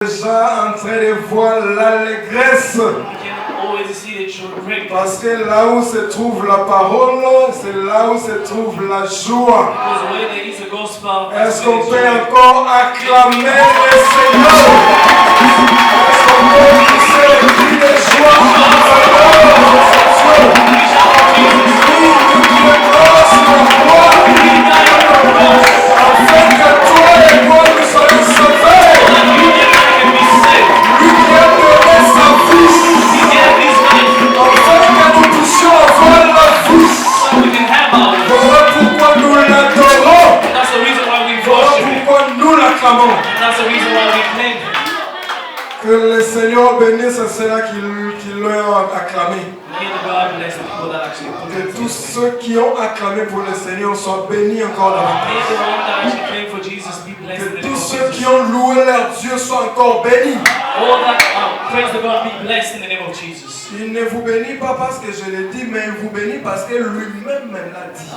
Déjà en train de voir l'allégresse. Parce que là où se trouve la parole, c'est là où se trouve la joie. Est-ce qu'on peut encore acclamer le Seigneur? Est-ce qu'on peut pousser le cri de joie en faveur de cette joie? Oui, nous disons sur la croix, afin que toi et moi nous soyons sauvés. Lui qui a donné sa vie, afin que nous puissions avoir la vie. Voilà pourquoi nous l'adorons. Voilà pourquoi nous l'acclamons. Que le Seigneur bénisse ceux-là qui l'ont acclamé. Que tous ceux qui ont acclamé pour le Seigneur soient bénis encore davantage. Que tous ceux qui ont loué leur Dieu soient encore bénis. Il ne vous bénit pas parce que je l'ai dit, mais il vous bénit parce que lui-même l'a dit.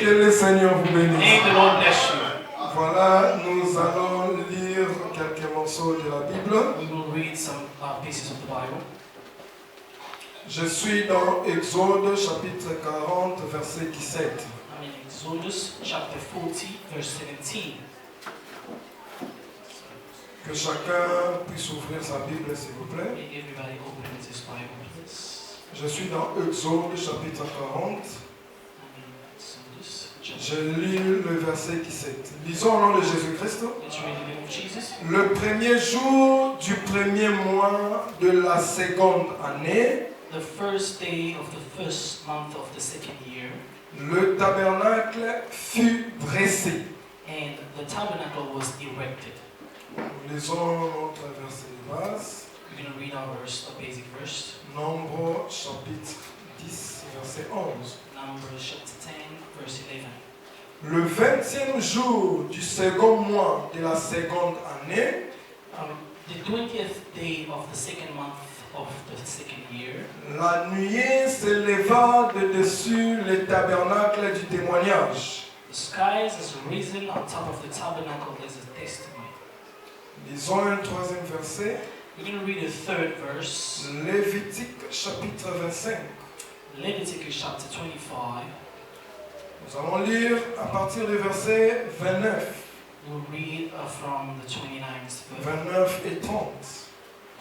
Que le Seigneur vous bénisse. Voilà, nous allons lire quelques morceaux de la Bible. Je suis dans Exode chapitre 40, verset 17. Exodus chapter 40, verse 17. Que chacun puisse ouvrir sa Bible, s'il vous plaît. Je suis dans Exode chapitre 40. Je lis le verset 17. Lisons au nom de Jésus-Christ. Le premier jour du premier mois de la seconde année, the first day of the first month of the second year, le tabernacle fut dressé. And the tabernacle was erected. Nous lisons notre verset de base. We're going to read our verse, a basic verse. Nombre chapitre 10, verset 11. Numbers chapter 10, verse 11. Le 20e jour du second mois de la seconde année, the 20th day of the second month of the second year, la nuée s'éleva de dessus le tabernacle du témoignage. the skies has risen on top of the tabernacle as a testimony. Lisons un troisième verset. We're going to read the third verse. Lévitique chapitre 25. Leviticus chapter 25. Nous allons lire à partir du verset 29. We'll read from the 29th verse. 29 et 30.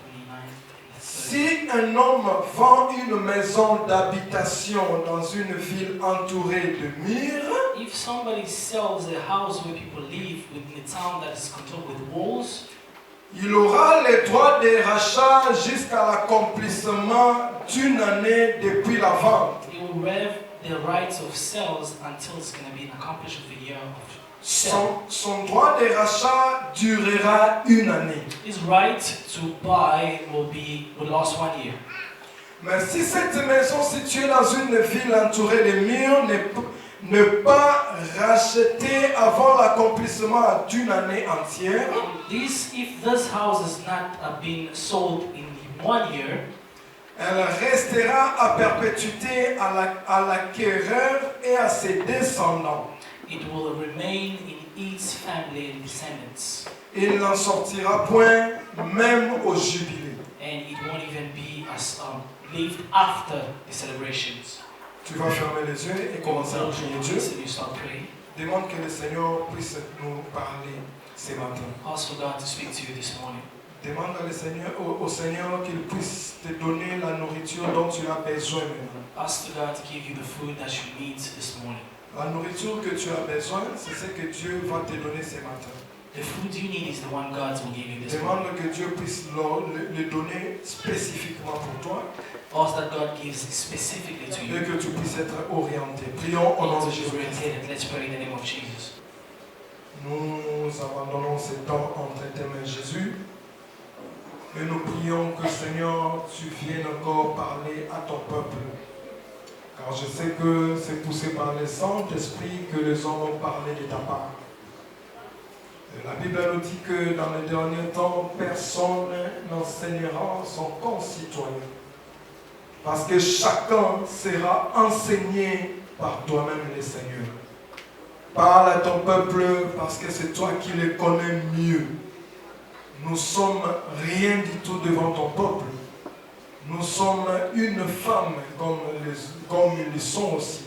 29th. Si un homme vend une maison d'habitation dans une ville entourée de murs, if somebody sells a house where people live within a town that is controlled with walls, il aura le droit de rachat jusqu'à l'accomplissement d'une année depuis la vente. he will have the rights of sales until it's going to be an accomplished of a year of sale. Son droit de rachat durera une année. His right to buy will last 1 year. Mais si cette maison située dans une ville entourée de murs n'est pas rachetée avant l'accomplissement d'une année entière, If this house has not been sold in 1 year, elle restera à perpétuité à l'acquéreur et à ses descendants. it will remain in its family and descendants. Il n'en sortira point même au jubilé. And it won't even be as lived after the celebrations. Tu vas fermer les yeux et commencer à prier Dieu. You start praying. Demande que le Seigneur puisse nous parler ce matin. Ask for God to speak to you this morning. Demande au Seigneur qu'il puisse te donner la nourriture dont tu as besoin maintenant. Ask God to give you the food that you need this morning. La nourriture que tu as besoin, c'est ce que Dieu va te donner ce matin. The food you need is the one God will give you this morning. Demande que Dieu puisse le donner spécifiquement pour toi. Ask that God gives specifically to Et you. que tu puisses être orienté. Prions au nom de Jésus. Let's pray in the name of Jesus. Nous abandonnons ce temps entre tes mains, Jésus. Et nous prions que, Seigneur, tu viennes encore parler à ton peuple. Car je sais que c'est poussé par le Saint-Esprit que les hommes ont parlé de ta part. Et la Bible nous dit que dans les derniers temps, personne n'enseignera son concitoyen. Parce que chacun sera enseigné par toi-même, le Seigneur. Parle à ton peuple parce que c'est toi qui les connais mieux. Nous sommes rien du tout devant ton peuple. Nous sommes une femme comme ils le sont aussi.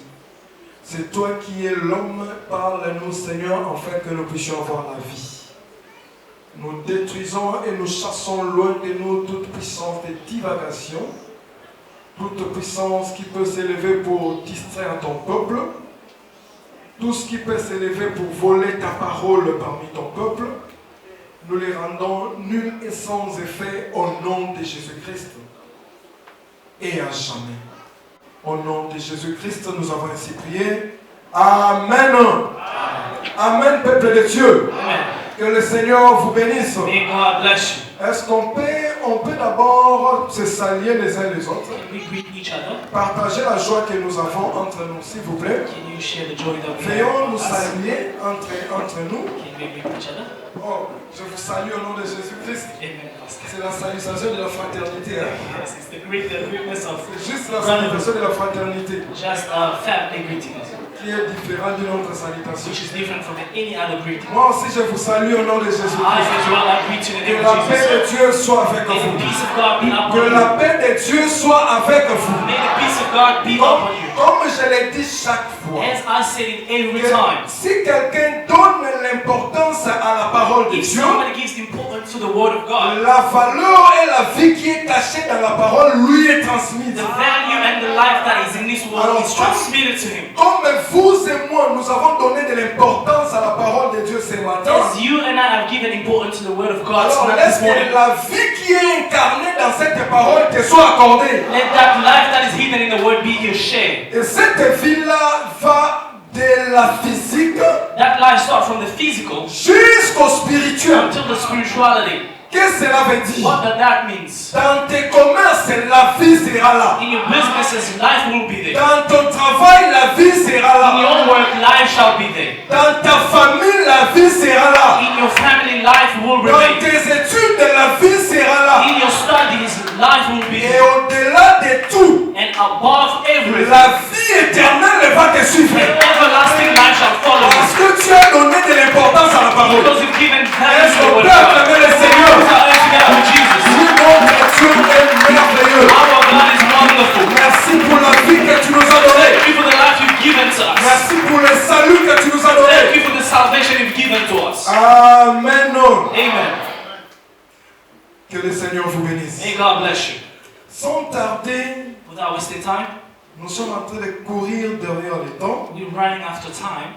C'est toi qui es l'homme. Parle-nous, Seigneur, afin que nous puissions avoir la vie. Nous détruisons et nous chassons loin de nous toute puissance de divagation, toute puissance qui peut s'élever pour distraire ton peuple, tout ce qui peut s'élever pour voler ta parole parmi ton peuple. Nous les rendons nuls et sans effet au nom de Jésus-Christ et à jamais. Au nom de Jésus-Christ, nous avons ainsi prié. Amen. Amen, peuple de Dieu. Amen. Que le Seigneur vous bénisse. May God bless you. Est-ce qu'on peut d'abord se saluer les uns les autres? Can we greet each other? Partager la joie que nous avons entre nous, s'il vous plaît. Can you share the joy that we have? Veillons nous with us? saluer entre nous. Can we greet each other? Oh, je vous salue au nom de Jésus-Christ. Amen, Pastor. C'est la salutation de la fraternité. Hein? Yes, it's the greatness of C'est juste la salutation de la fraternité just family greeting, qui est différente d'une autre salutation. which is different from any other greeting. Moi aussi, je vous salue au nom de I Jésus-Christ. as well I greet you in the Que name la of paix de Jesus. Dieu soit avec May the vous. peace of God be upon Que you. la paix de Dieu soit avec vous. May the peace of God be upon you. Comme je l'ai dit chaque fois, As I said it every que time. si quelqu'un donne l'importance à la parole de If Dieu, somebody gives importance to the word of God, la valeur et la vie qui est cachée dans la parole lui est transmise. the value and the life that is in this world is transmitted to him. Comme vous et moi, nous avons donné de l'importance à la parole de Dieu ce matin. As you and I have given importance to the word of God Alors tonight laisse this morning, que la vie qui est incarnée dans cette parole te soit accordée. let that life that is hidden in the word be your share. Et cette vie-là va de la physique That life starts from the physical jusqu'au spirituel. until the spirituality. Qu'est-ce que cela veut dire? What that means? Dans tes commerces, la vie sera là. In your businesses, life will be there. Dans ton travail, la vie sera In your là. work, life shall be there. Dans ta famille, la vie sera là. In your family, life will Dans remain. tes études, la vie sera là. In your studies, life will be Et there. au-delà de tout, And above everything, la vie éternelle va te suivre. everlasting life shall follow Parce you. que tu as donné de l'importance à la parole. Because you've given value Est-ce to the qu'on word peut of God. acclamer le Seigneur? So let's get with Jesus. Oui, notre Dieu est merveilleux. Our God is wonderful. Merci pour la vie que tu nous as donnée. Thank you for the life you've given to us. Merci pour le salut que tu nous as Thank donné. you for the salvation you've given to us. Amen. Amen. Que le Seigneur vous bénisse. May God bless you. Sans tarder, Without wasting time, nous sommes en train de courir derrière le temps. we're running after time.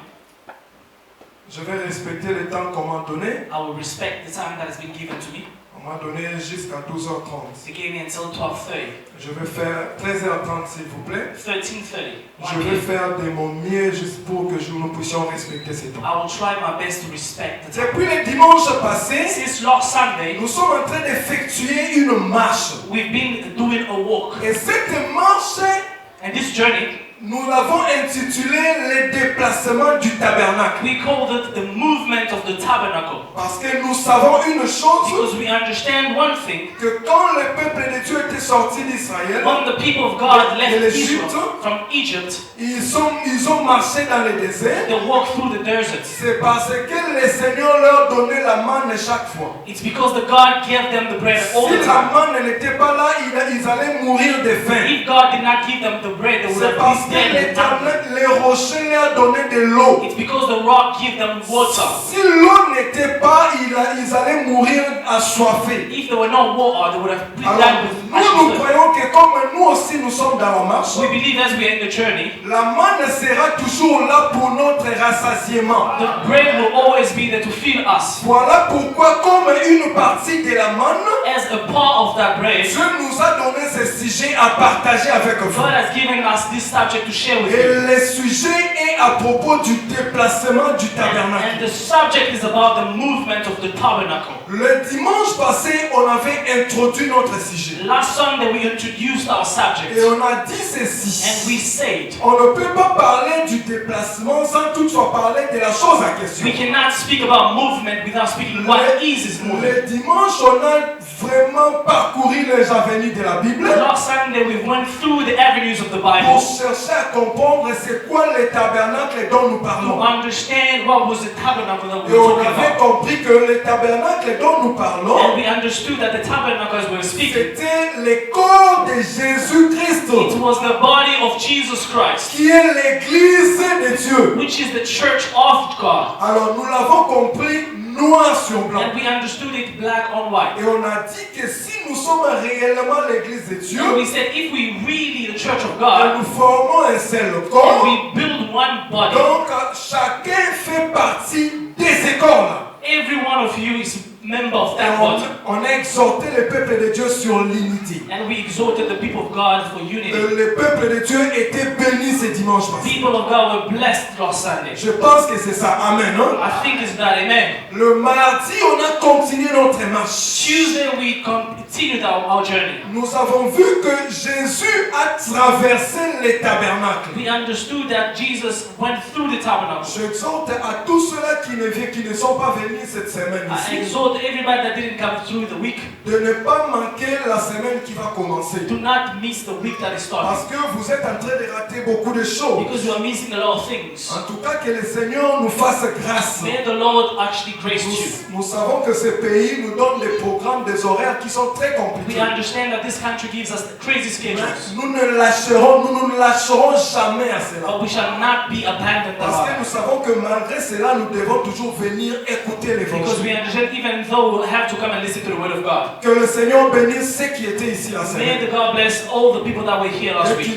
Je vais respecter le temps qu'on m'a donné. I will respect the time that has been given to me. On m'a donné jusqu'à 12h30. They gave me until 12:30. Je vais faire 13h30 s'il vous plaît. 13:30. Je vais faire de mon mieux juste pour que nous puissions respecter ces temps. I will try my best to respect the time. Depuis le dimanche passé, Since last Sunday, nous sommes en train d'effectuer une marche. we've been doing a walk. Et cette marche, And this journey, nous l'avons intitulée le déplacement du tabernacle. we called it the movement of the tabernacle. Parce que nous savons une chose, Because we understand one thing. que quand le peuple de Dieu était sorti d'Israël, When the people of God de left l'Égypte, Israel from Egypt, ils ont marché dans le désert. they walked through the desert. C'est parce que le Seigneur leur donnait la manne chaque fois. It's because the God gave them the bread all Si the la time. manne n'était pas là, ils allaient mourir de faim. If God did not give them the bread, they would C'est have parce been que dead. and hungry. l'Éternel, les rochers leur donnaient de l'eau. It's because the rock gave them water. Si l'eau n'était pas, ils allaient mourir assoiffés. If there were no water, they would have been Alors, died with nous thirst. croyons que comme nous aussi nous sommes dans la marche, We believe as we are in the journey, la manne sera toujours là pour notre rassasiement. the bread will always be there to feed us. Voilà pourquoi, comme une partie de la manne, As a part of that bread, Dieu nous a donné ce sujet à partager avec vous. God has given us this subject to share with Et you. le sujet est à propos du déplacement du And tabernacle. the subject is about the movement of the tabernacle. Le dimanche passé, on avait introduit notre sujet. Last Sunday we introduced introduced our subject. Et on a dit And ceci. we said, On ne peut pas parler du déplacement sans toutefois parler de la chose en question. we cannot speak about movement without speaking what is this movement. Le dimanche, on a vraiment parcouru les avenues de la Bible Last Sunday we went through the avenues of the pour Bible chercher à comprendre c'est quoi le tabernacle dont nous to parlons. understand what was the tabernacle that we Et were on talking avait about. compris que le tabernacle dont nous parlons, And we understood that the tabernacle as we were speaking, c'était le corps de Jésus-Christ, it was the body of Jesus Christ, qui est l'église de Dieu. which is the church of God. Alors nous l'avons compris noir sur blanc. And we understood it black on white. Et on a dit que si nous sommes réellement l'église de Dieu, And we said if we really the church of et God, nous formons un seul and corps, we build one body, donc chacun fait partie de ces corps-là. every one of you is member of Et that body. on a exhorté le peuple de Dieu sur l'unité. And we exhorted the people of God for unity. Le peuple de Dieu était béni ce dimanche passé. People of God were blessed last Sunday. Je pense que c'est ça. Amen. Hein? I think it's that, amen. Le mardi, on a continué notre marche. Tuesday we continued our journey. Nous avons vu que Jésus a traversé les tabernacles. We understood that Jesus went through the tabernacle. J'exhorte à tous ceux-là qui ne sont pas venus cette semaine I ici exhort everybody that didn't come through the week, de ne pas manquer la semaine qui va commencer. do not miss the week that is starting. Parce que vous êtes en train de rater beaucoup de choses. Because you are missing a lot of things. En tout cas, que le Seigneur nous fasse grâce. May the Lord actually grace you. Nous savons que ce pays nous donne des programmes, des horaires qui sont très We compliqués. understand that this country gives us crazy schedules. Nous ne lâcherons jamais à cela. But we shall not be abandoned Parce que about nous savons que malgré cela, nous devons toujours venir écouter it. Because we l'évangile. understand even though we'll have to come and listen to the word of God. Que le Seigneur bénisse ceux qui étaient ici la May semaine. the God bless all the people that were here last Et week.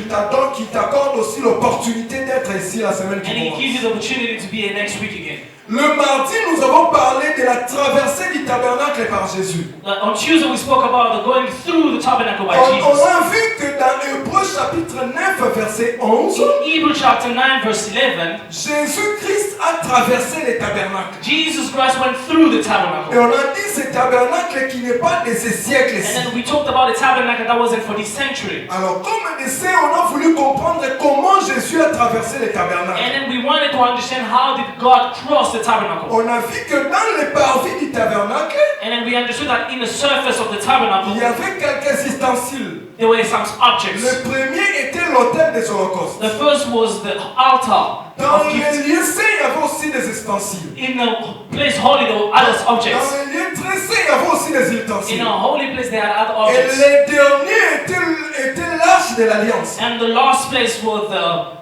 qu'il t'accorde aussi l'opportunité d'être ici la semaine qui And He gives commence. you the opportunity to be here next week again. Le mardi, nous avons parlé de la traversée du tabernacle par Jésus. On Tuesday we spoke about the going through the tabernacle by On Jesus. a vu que dans Hébreux chapitre 9, verset 11, In Hebrews chapter 9 verse 11, Jésus-Christ a traversé les tabernacles. Jesus Christ went through the Et tabernacle. on a dit ce tabernacle qui n'est pas de ces And siècles-ci. then we talked about the tabernacle that wasn't for this century. Alors, comme essai, on a voulu comprendre comment Jésus a traversé les tabernacles. And then we wanted to understand how did God cross the tabernacle. On a vu que dans les parvis du tabernacle, And then we understood that in the surface of the tabernacle, il y avait quelques ustensiles. there were some objects. Le premier était l'autel des holocaustes. The first was the altar Dans of les gifts. lieux saints, il y avait aussi des ustensiles. In the place holy, there were other Dans objects. les lieux très saints, il y avait aussi des In ustensiles. a holy place, they had other Et objects. les derniers étaient l'arche de l'alliance. And the last place was the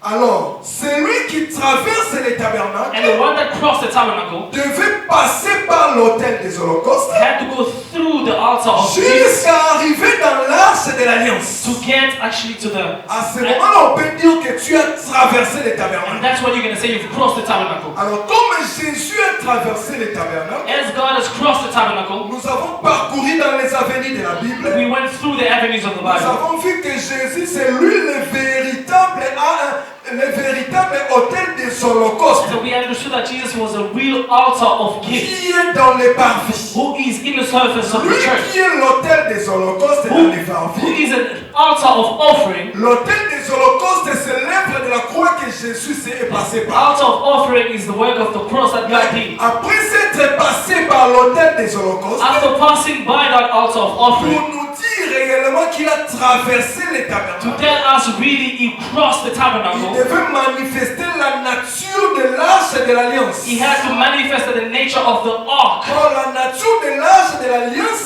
Alors, celui qui traverse les tabernacles and the one that crossed the tabernacle devait passer par l'autel des holocaustes had to go through the altar of gifts jusqu'à arriver dans l'arche de l'alliance. to get actually to the. À ce moment-là, on peut dire que tu as traversé les And tabernacles. that's what you're gonna say. You've crossed the tabernacle. Alors, comme Jésus a traversé les tabernacles, As God has crossed the tabernacle, nous avons parcouru dans les avenues de la Bible. we went through the avenues of the Nous Bible. avons vu que Jésus, c'est lui le véritable autel des holocaustes So we understood that Jesus was a real altar of gifts, qui est dans les parvis. who is in the surface of Lui the church, qui est l'autel des holocaustes dans les who parvis. is an altar of offering. L'autel des holocaustes, c'est l'œuvre de la croix que Jésus s'est passé The par. altar of offering is the work of the cross that God did. Après s'être passé par l'autel des holocaustes, After passing by that altar of pour offering, nous dire réellement qu'il a traversé les to tabernacles. tell us really he crossed the Il tabernacle, devait manifester la nature de l'arche de l'alliance. he had to manifest the nature of the ark. Oh, la nature de l'arche de l'alliance,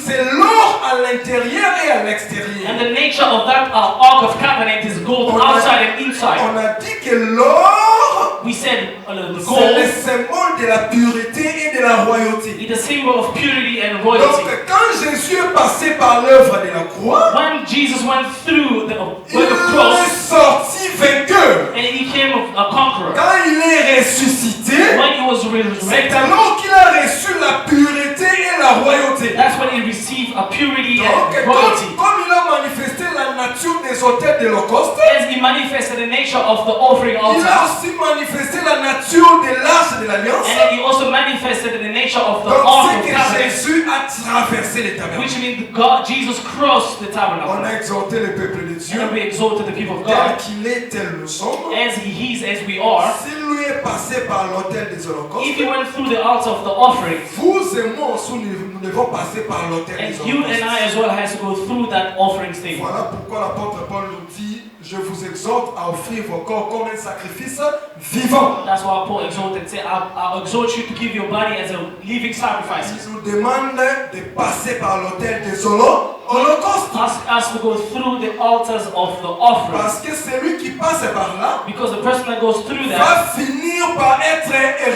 c'est l'or à l'intérieur et à l'extérieur. And the nature of that ark of covenant is gold outside and inside. On a dit que l'or, We said the c'est gold le symbole de la pureté et de la royauté. is a symbol of purity and Donc, royalty. quand Jésus est passé par l'œuvre de la croix, When Jesus went through the il work of est cross sorti vainqueur. and he became a conqueror, Quand il est ressuscité, when he was c'est resurrected, alors qu'il a reçu la pureté et la royauté. that's when he received a purity Donc, and royalty. comme il a manifesté la nature des autels de l'Holocauste, As he manifested the nature of the offering il a altar, aussi manifesté la nature de l'arche de l'Alliance. and then he also manifested the nature of the Donc, ark ce of que covenant. Jésus a traversé les tabernacles. which means God, Jesus crossed the On tabernacle. a exhorté le peuple de Dieu, And we exalted the people of tel God qu'il est, tel nous sommes. as He is, as we are. S'il lui est passé par l'autel des holocaustes, If He went through the altar of the offering, vous et moi aussi, nous devons passer par l'autel des and you and I holocaustes. as well has to go through that offering stage. Voilà pourquoi l'apôtre Paul nous dit, je vous exhorte à offrir vos corps comme un sacrifice vivant. That's why Paul exalted and said, I exhort you to give your body as a living sacrifice. Il nous demande de passer par l'autel des holocaustes. Ask us to go through the altars of the offering. Parce que celui qui passe par là Because the person that goes through that va finir par être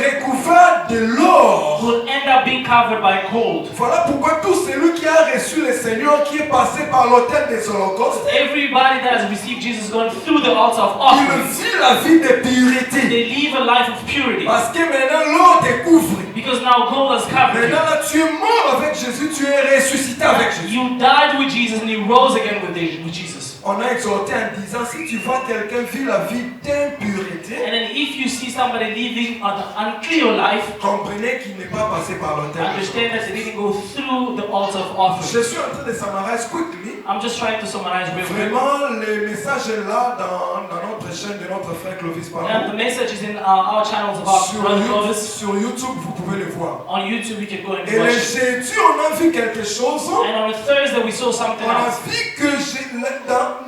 recouvert de l'or. will end up being covered by gold. Voilà pourquoi tout celui qui a reçu le Seigneur, qui est passé par l'autel des holocaustes, Everybody that has received Jesus going through the altar of il offering, vit la vie de pureté. they live a life of purity. Parce que maintenant l'or te couvre. Because now gold has covered Maintenant you. là, tu es mort avec Jésus, tu es ressuscité avec Jésus. You died with Jesus and you rose again with Jesus. On a exhorté en disant, si tu vois quelqu'un vivre la vie d'impureté, And then if you see somebody living an unclear life, comprenez qu'il n'est pas passé par l'autel. understand that they didn't go through the altar of offering. Je suis en train de summarize quickly. I'm just trying to summarize real quick. Vraiment, le message est là dans notre chaîne de notre frère Clovis And Pardon. the message is in our channels about Brother Clovis. Sur YouTube, vous pouvez le voir. On YouTube, we can go and Et le watch it. jeudi, on a vu quelque chose. And on a Thursday, we saw something On a else. vu que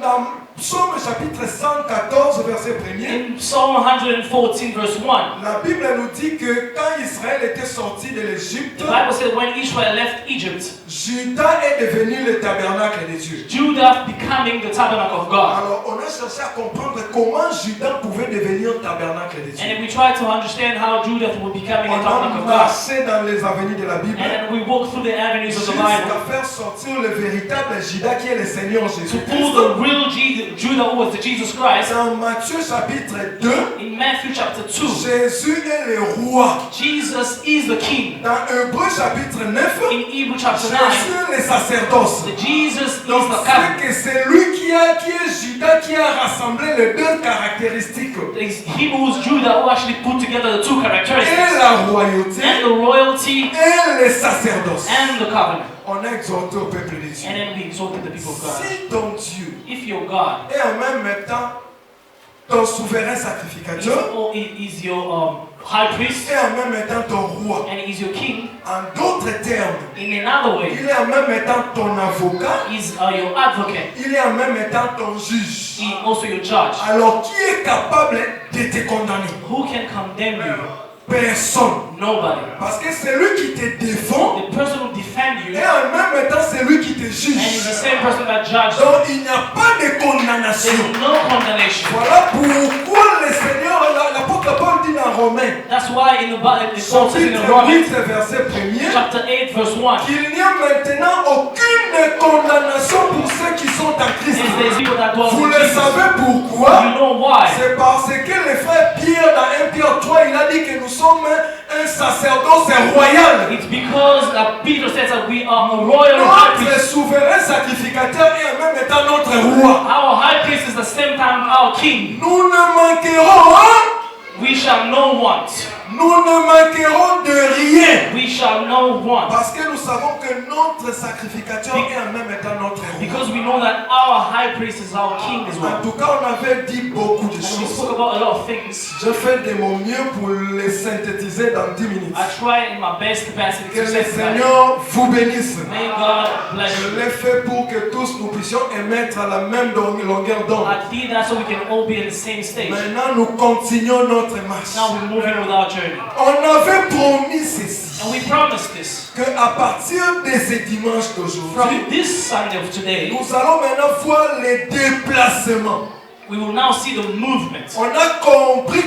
dans Psaume chapitre 114, verset 1er, In Psalm 114, verse 1, la Bible nous dit que quand Israël était sorti de l'Égypte, the Bible said when Israel left Egypt, Juda est devenu le tabernacle de Dieu. Judah becoming the tabernacle of God. Alors, on a cherché à comprendre comment Juda pouvait devenir tabernacle de Dieu. And then we tried to understand how Judah was becoming a On a tabernacle of God. marché dans les avenues de la Bible And then we walked through the avenues of the Bible jusqu'à faire sortir le véritable Juda qui est le Seigneur to Jésus. pull the real Judah, who was the Jesus Christ. Dans Matthieu chapitre 2, In Matthew chapter 2, Jésus est le roi. Jesus is the king. Dans Hébreu chapitre 9, In Hebrew chapter 9, Jésus est le sacerdoce. Jesus is Donc the c'est covenant. que c'est lui qui est Judas qui a rassemblé les deux caractéristiques. It's him who's Judah who actually put together the two Et characteristics. la royauté And the royalty et le sacerdoce. and the covenant. On a exhorté au peuple de Dieu. And then we exalted the people of God. Si ton Dieu If your God est en même temps ton souverain sacrificateur is your high priest et en même temps ton roi, and is your king, en d'autres termes, in another way, il est en même temps ton avocat, is your advocate, il est en même temps ton juge. he also your judge. Alors qui est capable de te condamner? Who can condemn you? Personne. Nobody. Parce que c'est lui qui te défend The person who defends you et en même temps c'est lui qui te and is the juge. same person that judges you. Donc il n'y a pas de condamnation. There's no condemnation. Voilà pourquoi le Seigneur, l'apôtre Paul dit dans Romains, That's why in the Bible, it says in chapitre Romans 8, verset 1er, chapter 8, verse 1, qu'il n'y a maintenant aucune condamnation pour ceux qui sont en Christ. is there's people that dwell Vous in le Jesus. savez You pourquoi? know why? C'est parce que le frère Pierre dans 1 Pierre 3, il a dit que nous sommes un sacerdoce royal. It's because Peter says that we are a royal high Notre priest. souverain sacrificateur est en même temps notre roi. Our high priest is the same time our king. Nous ne manquerons, We shall know want. nous ne manquerons de rien. We shall know want. Parce que nous savons que notre sacrificateur est en même temps notre roi. Because we know that our high priest is our king as En well. tout cas, on avait dit beaucoup de And we choses. spoke about a lot of things. Je fais de mon mieux pour les synthétiser dans 10 minutes. I try in my best capacity Que to le say that. Seigneur vous bénisse. May God bless Je you. l'ai fait pour que tous nous puissions émettre à la même longueur d'onde. I did that so we can all be in the same stage. Maintenant, nous continuons notre marche. Now we're moving with our journey. On avait promis ceci, And we promised this. que à partir de ce dimanche d'aujourd'hui, From this Sunday of today, nous allons maintenant voir les déplacements. we will now see the movement. On a compris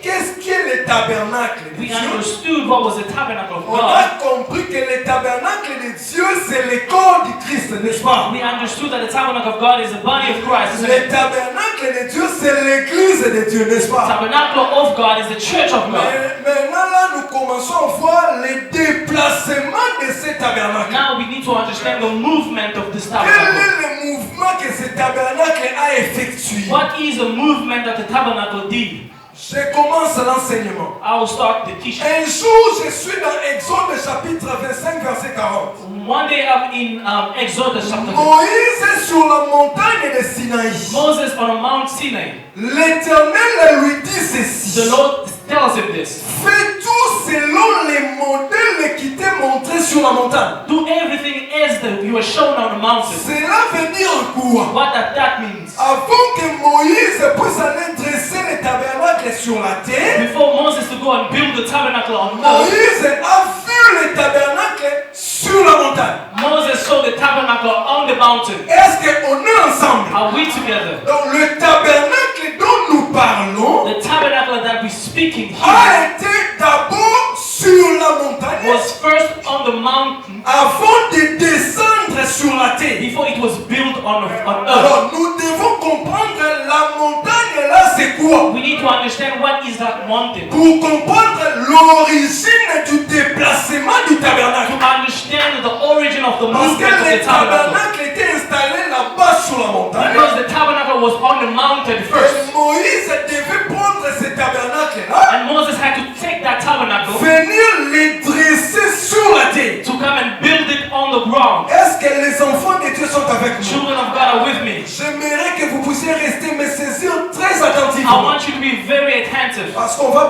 qu'est-ce qu'est le tabernacle de We Dieu. understood what was the tabernacle of On God. a compris que le tabernacle de Dieu, c'est le corps du Christ, n'est-ce pas? We understood that the tabernacle of God is the body of Christ. Isn't Le it? tabernacle de Dieu, c'est l'église de Dieu, n'est-ce The pas? tabernacle of God is the church of God. Mais maintenant, là, nous commençons à voir les déplacements de ce tabernacle. Now we need to understand the movement of this Quel tabernacle. est le mouvement que ce tabernacle a effectué? What is the movement that the tabernacle did? Je commence l'enseignement. I will start the teaching. Un jour, je suis dans Exode chapitre 25, verset 40. One day I'm in Exodus chapter 50. Moïse est sur la montagne de Sinaï. Moses on a Mount Sinai. L'Éternel lui dit ceci. The Lord tells him this. Fais tout selon les modèles qui t'est montré sur la montagne. Do everything as you were shown on the mountain. Cela veut dire quoi? What that means. Avant que Moïse puisse aller dresser le tabernacle sur la terre, Before Moses to go and build the tabernacle on earth, Moïse a vu le tabernacle sur la montagne. Moses saw the tabernacle on the mountain. Est-ce qu'on est ensemble? Are we together? Donc le tabernacle dont nous parlons The tabernacle that we're speaking here a été d'abord sur la montagne was first on the mountain avant de descendre sur la terre. before it was built on earth. Alors nous devons comprendre la montagne là c'est quoi? We need to understand what is that mountain. Pour comprendre l'origine du déplacement du To tabernacle. understand the origin of the Parce que movement of le the tabernacle. tabernacle était installé là-bas sur la montagne. Because the tabernacle was on the mountain first. Et Moïse devait prendre ce tabernacle-là, And Moses had to take that tabernacle venir les dresser sur la terre. to come and build it on the ground. Est-ce que les enfants de Dieu sont avec nous? Children of God are with me. J'aimerais que vous puissiez rester me saisir très I attentivement. want you to be very attentive. Parce qu'on va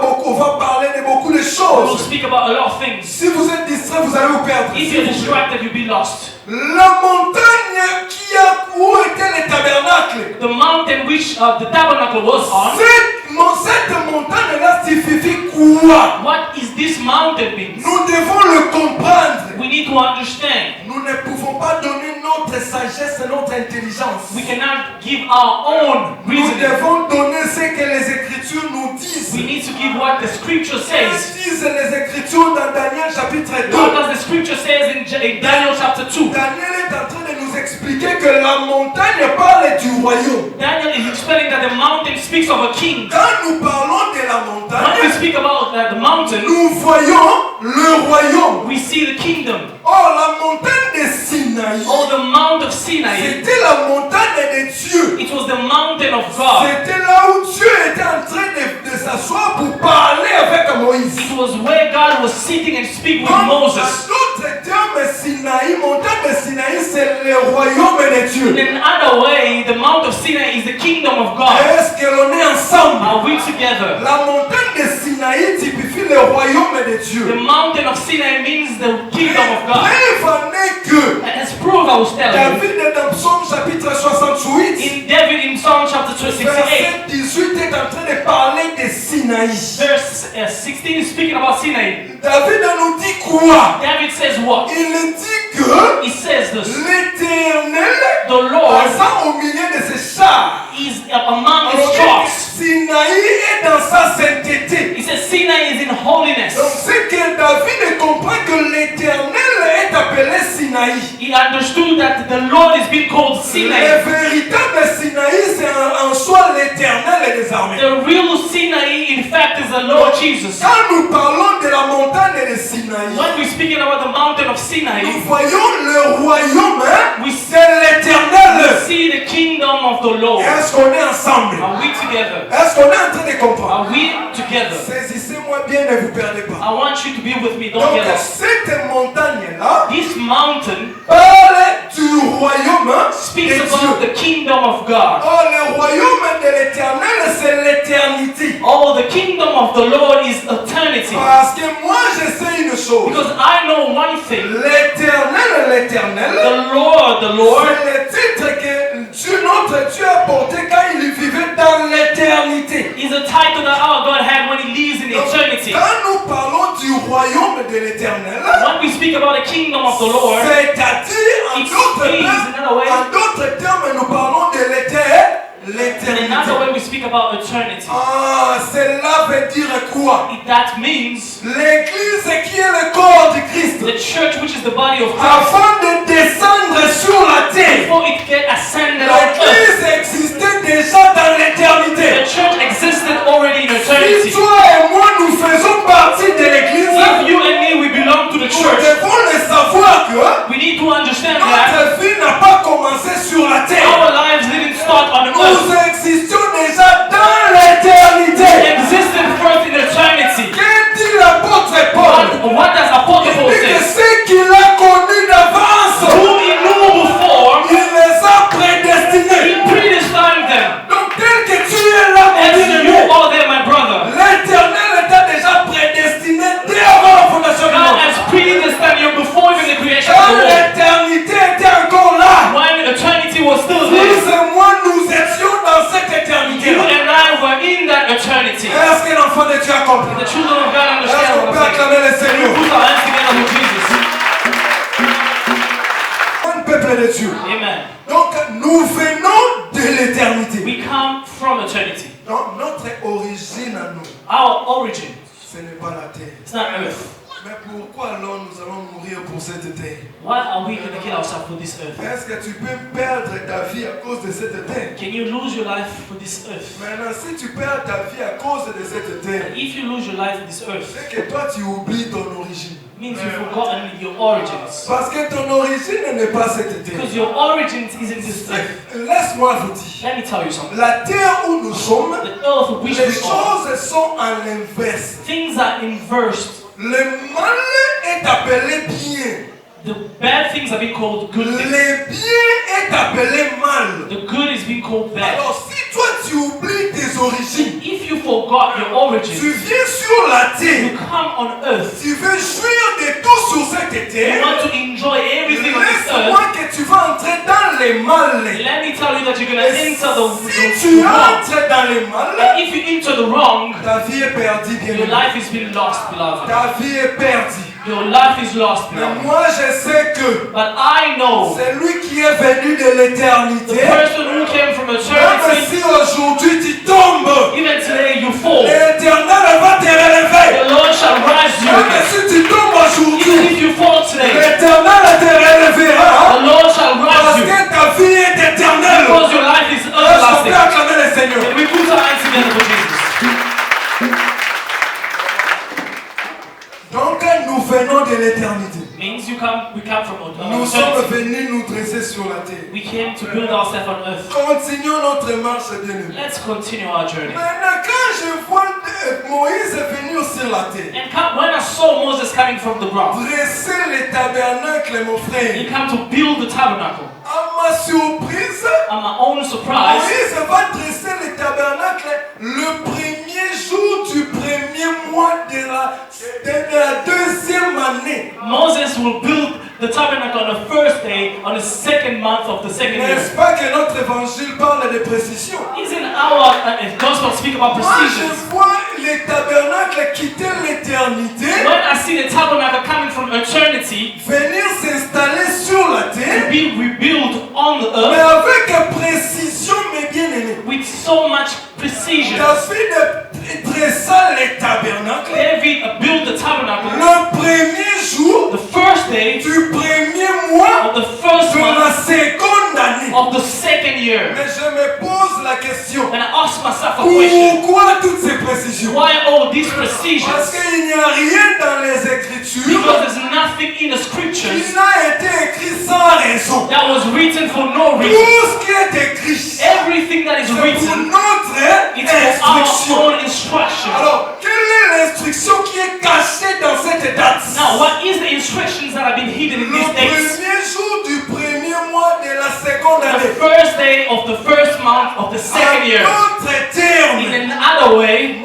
parler de beaucoup de We will choses. speak about a lot of things. Si vous êtes distrait, vous allez vous perdre. If you're distracted, you'll be lost. La montagne où était le tabernacle, The mountain which the tabernacle was on, cette montagne-là signifie quoi? what is this mountain means? Nous devons le comprendre. We need to understand. Nous ne pouvons pas donner notre sagesse et notre intelligence. We cannot give our own Nous reasoning. devons donner ce que les Écritures nous disent. We need to give what the scripture says. Qu'est-ce disent les Écritures dans Daniel chapitre 2? What does the scripture says in Daniel chapter 2? Daniel est en train de nous expliquer que la montagne parle du royaume. Daniel is explaining that the mountain speaks of a king. Quand nous parlons de la When we montagne, speak about the mountain, nous voyons le royaume. we see the kingdom. Or, la montagne de Sinaï, Or the Mount of Sinai, c'était la montagne de Dieu. it was the mountain of God. C'était là où Dieu était en train de s'asseoir pour parler avec Moïse. It was where God was sitting and speaking with Donc, Moses. en d'autres termes, Sinaï, montagne de Sinaï, c'est le royaume de Dieu. In another way, the Mount of Sinai is the kingdom of God. Est-ce que l'on est ensemble? Are we together? La montagne de Sinaï typifie le royaume de The Dieu. mountain of Sinai means the kingdom of God. Preuve en est que And as proof, I was telling you, David dans Psaume chapitre 68, in David in Psalm chapter 68, verset 18 est en train de parler de Sinaï. verse 16 is speaking about Sinai. David nous dit quoi? David says what? Il dit que He says this. l'Éternel, The Lord passant au milieu de ses chars, is among his alors que tribes. Sinaï est dans sa sainteté. He says Sinai is in holiness. Donc c'est que David comprend que l'Éternel est appelé Sinaï. He understood that the Lord is being called Le Sinai. véritable Sinaï, c'est en soi l'Éternel des armées. The real Sinai, in fact, is the Lord Jesus. Quand nous parlons de la montagne de Sinaï, When we're speaking about the mountain of nous Sinai, voyons le royaume we de l'Éternel. see the kingdom of the Lord. Est-ce qu'on est ensemble? Are we together? Est-ce qu'on est en train de comprendre? Are we together? Saisissez-moi bien, ne vous perdez pas. I want you to be with me. Don't Donc get lost. cette montagne-là This mountain parle du royaume de speaks Dieu. about the kingdom of God. Oh, le royaume de l'Éternel, c'est l'éternité. Oh, the kingdom of the Lord is eternity. Parce que moi, je sais une chose. Because I know one thing. L'Éternel, The Lord, c'est le titre que Dieu, notre Dieu, a porté quand il vivait dans l'éternité. is a title that our God had when He lives in Donc, eternity. quand nous parlons du royaume de l'Éternel, When we speak about the kingdom of the Lord, c'est-à-dire, it speaks in another way. en d'autres termes, nous parlons de In l'éternité. another way, we speak about eternity. Ah, cela veut dire quoi? That means L'église qui est le corps de Christ, the church, which is the body of Christ, afin de descendre sur la terre. before it get ascended on earth, L'église existait déjà dans l'éternité. the church existed already in Si eternity. toi et moi nous faisons partie de l'église, If you and me, we belong to the nous church, devons le savoir que we need to understand that notre vie n'a pas commencé sur la terre. our lives didn't start on earth. Nous existions déjà dans l'éternité. They existed first in eternity. Que dit l'apôtre Paul? What does Apostle Paul Il dit que say? ce qu'il a Dieu. Amen. Donc nous venons de l'éternité. We come from eternity. Donc notre origine à nous, Our origin, ce n'est pas la terre. it's not earth. Mais pourquoi alors nous allons mourir pour cette terre? Why are we going to kill ourselves for this earth? Est-ce que tu peux perdre ta vie à cause de cette terre? Can you lose your life for this earth? Maintenant, si tu perds ta vie à cause de cette terre, If you lose your life for this earth, c'est que toi tu oublies ton origine. it means you've forgotten your origins. Parce que ton origine n'est pas cette terre. Because your origins isn't this earth. Laisse-moi vous dire, Let me tell you something. la terre où nous sommes, The earth of which les we are, choses sont à l'inverse. things are inversed. Le mal est appelé bien. The bad things are being called good Le things. bien est appelé mal. The good is being called bad. Alors si toi tu oublies tes origines, If you forgot your tu origins, viens sur la you terre, come on earth. tu veux jouir de tout sur cette You terre, want to enjoy everything on this earth. laisse-moi que tu vas entrer dans les mal. Let me tell you that you're going to Et enter si the tu wrong. entres dans les mal, And if you enter the wrong, ta vie est perdue, bien your aimé. life has been lost, beloved. Ta vie est perdue. Your life is lost, Mais beloved. moi je sais que But I know c'est lui qui est venu de the l'éternité. person who came from Même eternity, si aujourd'hui tu tombes, even today you fall. l'Éternel va te relever. The Lord shall rise you Même again. si tu tombes Even aujourd'hui, if you fall today, l'Éternel te relèvera. the Lord shall Parce rise you. que ta vie est éternelle. Because your life is Est-ce qu'on peut everlasting. acclamer le Seigneur? And we put our hands together for Jesus. Donc nous venons de l'éternité. Means we come from Nous sommes eternity. venus nous dresser sur la terre. We came to build ourselves on earth. Continuons notre marche, bien-aimé. Let's continue our journey. Maintenant, quand je vois Moïse venir sur la terre, And when I saw Moses coming from the ground, dresser les tabernacles, mon frère, he came to build the tabernacle. à ma surprise, On my own surprise, Moïse va dresser les tabernacles le premier jour du premier mois de la deuxième année. Moses will build the tabernacle on the first day, on the second month of the second year. N'est-ce pas que notre évangile parle de précision? Isn't our gospel speak about Moi, precision? je vois les tabernacles quitter l'éternité, When I see the tabernacle coming from eternity venir s'installer sur la to terre, be rebuilt on the mais earth avec précision, mes bien-aimés. with so much precision. David dressa les tabernacles David built the tabernacle le premier jour the first day du premier mois of the first de la month seconde année. of the second year. Mais je me pose la question, And I ask myself a question. pourquoi toutes ces précisions? Why all these Parce precisions? qu'il n'y a rien dans les Écritures Because there's nothing in the qui scriptures n'a été écrit sans raison. that was written for no reason. Tout ce qui est écrit, Everything that is c'est pour written, notre it's for our instruction. own instruction. Alors, quelle est l'instruction qui est cachée dans cette date? Now, what is the instructions that have been hidden in Le these days? premier jour du premier mois de la seconde The année. first day of the first month of the second En year. d'autres termes, In another way,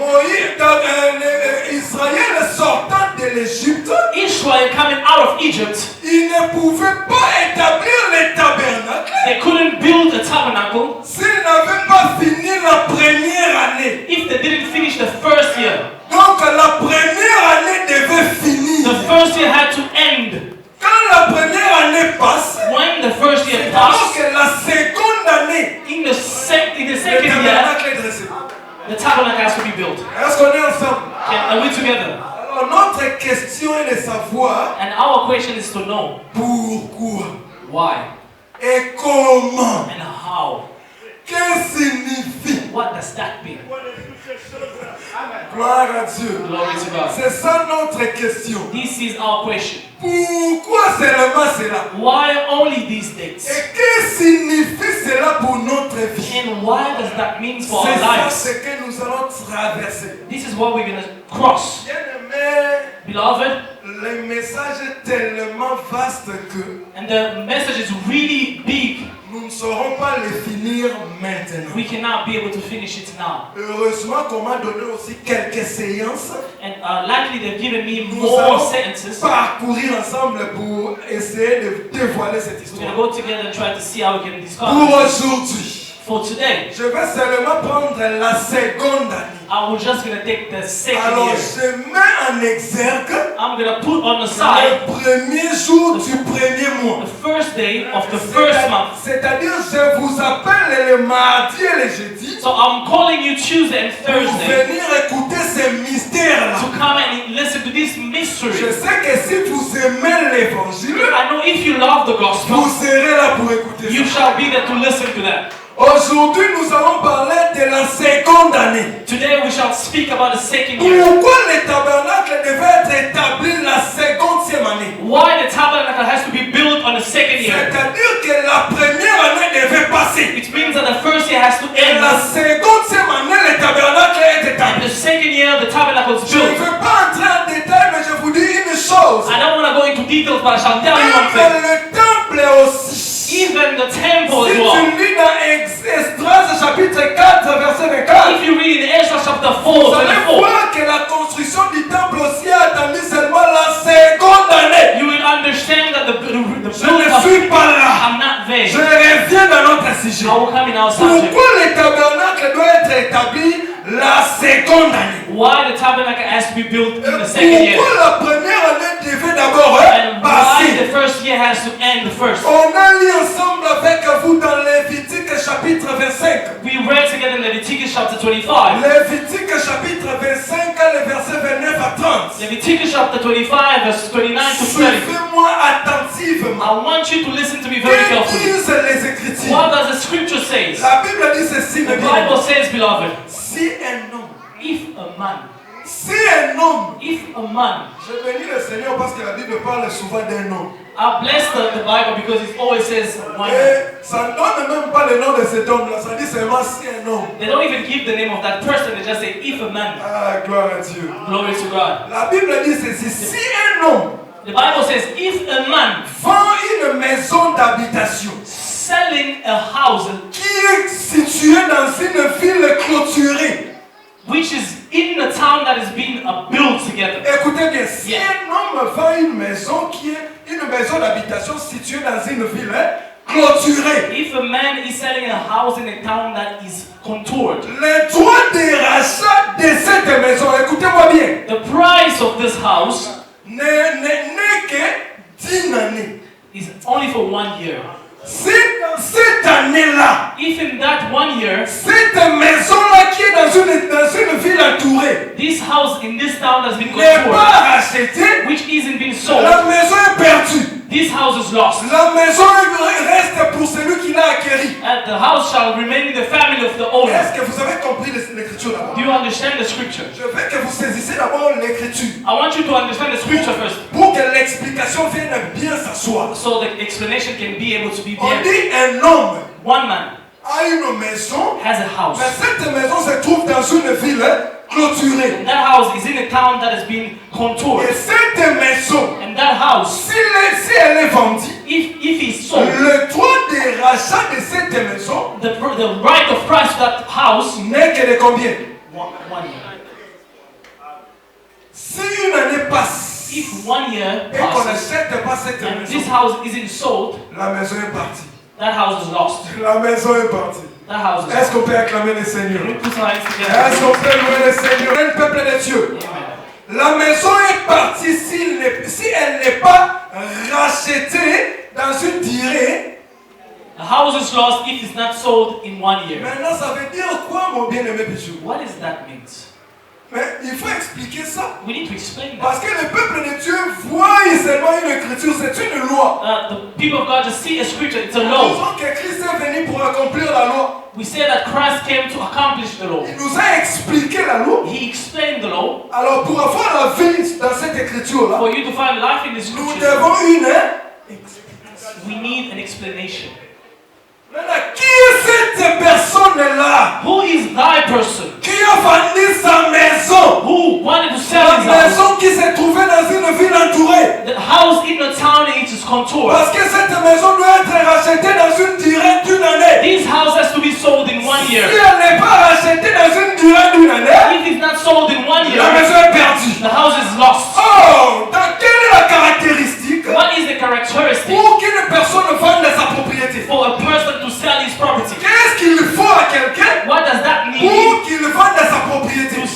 Israël sortant de l'Égypte, Israel coming out of Egypt, il ne pouvait pas établir les tabernacles they couldn't build a tabernacle s'ils n'avaient pas fini la première année. if they didn't finish the first year. Donc la première année devait finir. The first year had to end. Quand la première année passe, When the first year c'est alors passed, que la seconde année, in the le second year, tabernacle est dressé. the tabernacle has to be built. Est-ce qu'on est ensemble? Are we together? Alors notre question est de savoir And our question is to know pourquoi why et comment. and how. Qu'est-ce que signifie? What does that mean? Gloire à Dieu. Glory to God. C'est ça notre question. This is our question. Pourquoi seulement cela? Why only these dates? Et que signifie cela pour notre vie? And why does that mean for C'est our ça lives? ce que nous allons traverser. This is what we're going to cross. Bien-aimé, Beloved, le message est tellement vaste que and the message is really big. nous ne saurons pas le finir maintenant. We cannot be able to finish it now. Heureusement qu'on m'a donné aussi quelques séances And likely they've given me Nous more allons sentences. parcourir ensemble pour essayer de dévoiler cette We're histoire. going to go together and try to see how we can discover Pour this. aujourd'hui, For today, je vais seulement prendre la seconde année. I was just going to take the second Alors year. je mets en exergue I'm going to put on the side le premier jour du premier mois. the first day of the first month. C'est-à-dire, je vous appelle le mardi et le jeudi So I'm calling you Tuesday and pour Thursday venir écouter ces mystères-là. to come and listen to this Je mystery. sais que si vous aimez l'évangile, I know if you love the gospel, vous serez là pour écouter you ça. shall be there to listen to that. Aujourd'hui, nous allons parler de la seconde année. Today we shall speak about the second year. Pourquoi le tabernacle devait être établi la 50e année? Why the tabernacle has to be built on the second year. C'est-à-dire que la première année devait passer. It means that the first year has to Et la end. 50e année, le tabernacle est And établi. the second year the tabernacle is Je ne built. veux pas entrer en détail, mais je vous dis une chose. I don't want to go into details, but I shall tell you one thing. Même le temple aussi. Even the temple Si as tu well. lis dans Esdras chapitre 4, verset 24, If you read in Ezra chapter 4, vous allez 24, voir que la construction du temple aussi a attendu seulement la seconde année. you will understand that the Je building ne of suis pas là. I'm not there. Je reviens dans notre sujet. I will come in our subject. Pourquoi le tabernacle doit être établi la seconde année? Why the tabernacle has to be built in the second year. Pourquoi la première année devait d'abord And why passer? the first year has to end the first. On a lu ensemble avec vous dans Lévitique chapitre 25. We read together in Leviticus chapter 25. Lévitique chapitre 25, les versets 29 à 30. Leviticus chapter 25 verses 29 to 30. Suivez-moi attentivement. I want you to listen to me very Que carefully. disent les Écritures? What does the scripture say? La Bible dit ceci, The mes bien. Bible says, beloved, Si un homme, if a man, je bénis le Seigneur parce que la Bible parle souvent d'un homme. I bless the Bible because it always says one man. Et ça ne donne même pas le nom de cet homme-là, ça dit seulement si un homme. They don't even give the name of that person, they just say if a man. Ah, gloire à Dieu. Glory to God. La Bible dit ceci, si un homme The Bible says if a man vend une maison d'habitation selling a house qui est située dans une ville clôturée, which is in the town that is being built together. écoutez bien, si Yeah. un homme vend une maison qui est une maison d'habitation située dans une ville clôturée, If a man is selling a house in a town that is contoured, le droit de rachat de cette maison, écoutez-moi bien, the price of this house n'est que d'une année. is only for 1 year. Si dans cette année-là, If in that 1 year, cette maison-là qui est dans une ville entourée this house in this town has been n'est contoured, pas rachetée, which isn't being sold, la maison est perdue. this house is lost. La maison reste pour celui qui l'a acquérie. And the house shall remain in the family of the owner. Est-ce que vous avez compris l'écriture d'abord? Do you understand the scripture? Je veux que vous saisissiez d'abord l'écriture I want you to understand the scripture first, pour que l'explication vienne bien s'asseoir. so the explanation can be able to be On there. dit un homme One man a une maison, has a house. mais cette maison se trouve dans une ville clôturée. And that house is in a town that has been contoured. Et cette maison, And that house, si elle est vendue, if it's sold, le droit de rachat de cette maison the right of price to that house, n'est que de combien? 1 year. Si une année passe If 1 year et qu'on passes n'achète pas cette and this maison, house isn't sold, la maison est partie. that house is lost. La maison est partie. That house is Est-ce lost. qu'on peut acclamer le Seigneur? We put our hands together. Est-ce qu'on peut louer le Seigneur? Le peuple de Dieu. Amen. La maison est partie si elle n'est pas rachetée dans une durée. The house is lost if it's not sold in 1 year. Maintenant, ça veut dire quoi, mon bien-aimé Bijou? What does that mean? Mais il faut expliquer ça. We need to explain that. Parce que le peuple de Dieu voit seulement une écriture, c'est une loi. The people of God just see a scripture, it's a Nous law. disons que Christ est venu pour accomplir la loi. We say that Christ came to accomplish the law. Il nous a expliqué la loi. He explained the law. Alors pour avoir la vie dans cette écriture-là, For you to find life in the nous scripture, devons une explication. we need an explanation. Maintenant, qui est cette personne-là Who is thy person qui a vendu sa maison? who wanted to sell La his house? maison qui se trouvait dans une ville entourée. The house in the town it is contoured. Parce que cette maison doit être rachetée dans une durée d'une année. This house has to be sold in 1 Si year. elle n'est pas rachetée dans une durée d'une année, If it's not sold in 1 la year, maison est perdue. the house is lost. Oh, dans quelle est la caractéristique What is the characteristic pour qu'une personne vende sa propriété? for a person to sell his property? Qu'est-ce qu'il faut à quelqu'un What does that mean pour qu'il vende sa propriété? to